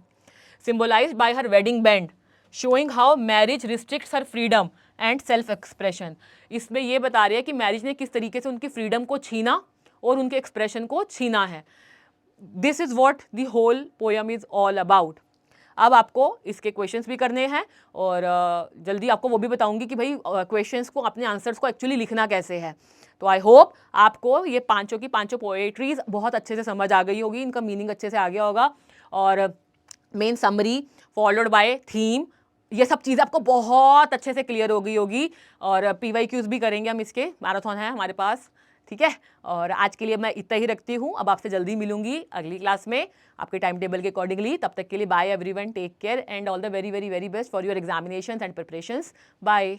Speaker 1: Symbolised by her wedding band showing how marriage restricts her freedom and self expression. इसमें ये बता रही है कि मैरिज ने किस तरीके से उनकी फ्रीडम को छीना और उनके एक्सप्रेशन को छीना है। This is what the whole poem is all about. अब आपको इसके क्वेश्चंस भी करने हैं और जल्दी आपको वो भी बताऊंगी कि भाई क्वेश्चंस को, अपने आंसर्स को एक्चुअली लिखना कैसे है। तो आई होप आपको ये पांचों की पांचों पोएट्रीज बहुत अच्छे से समझ आ गई होगी, इनका मीनिंग अच्छे से आ गया होगा, और main summary followed by theme, ये सब चीज़ें आपको बहुत अच्छे से क्लियर हो गई होगी। और PYQs भी करेंगे हम, इसके मैराथन है हमारे पास, ठीक है। और आज के लिए मैं इतना ही रखती हूँ, अब आपसे जल्दी मिलूंगी अगली क्लास में आपके टाइम टेबल के अकॉर्डिंगली। तब तक के लिए bye everyone, take care and all the very very very best for your examinations and preparations. Bye.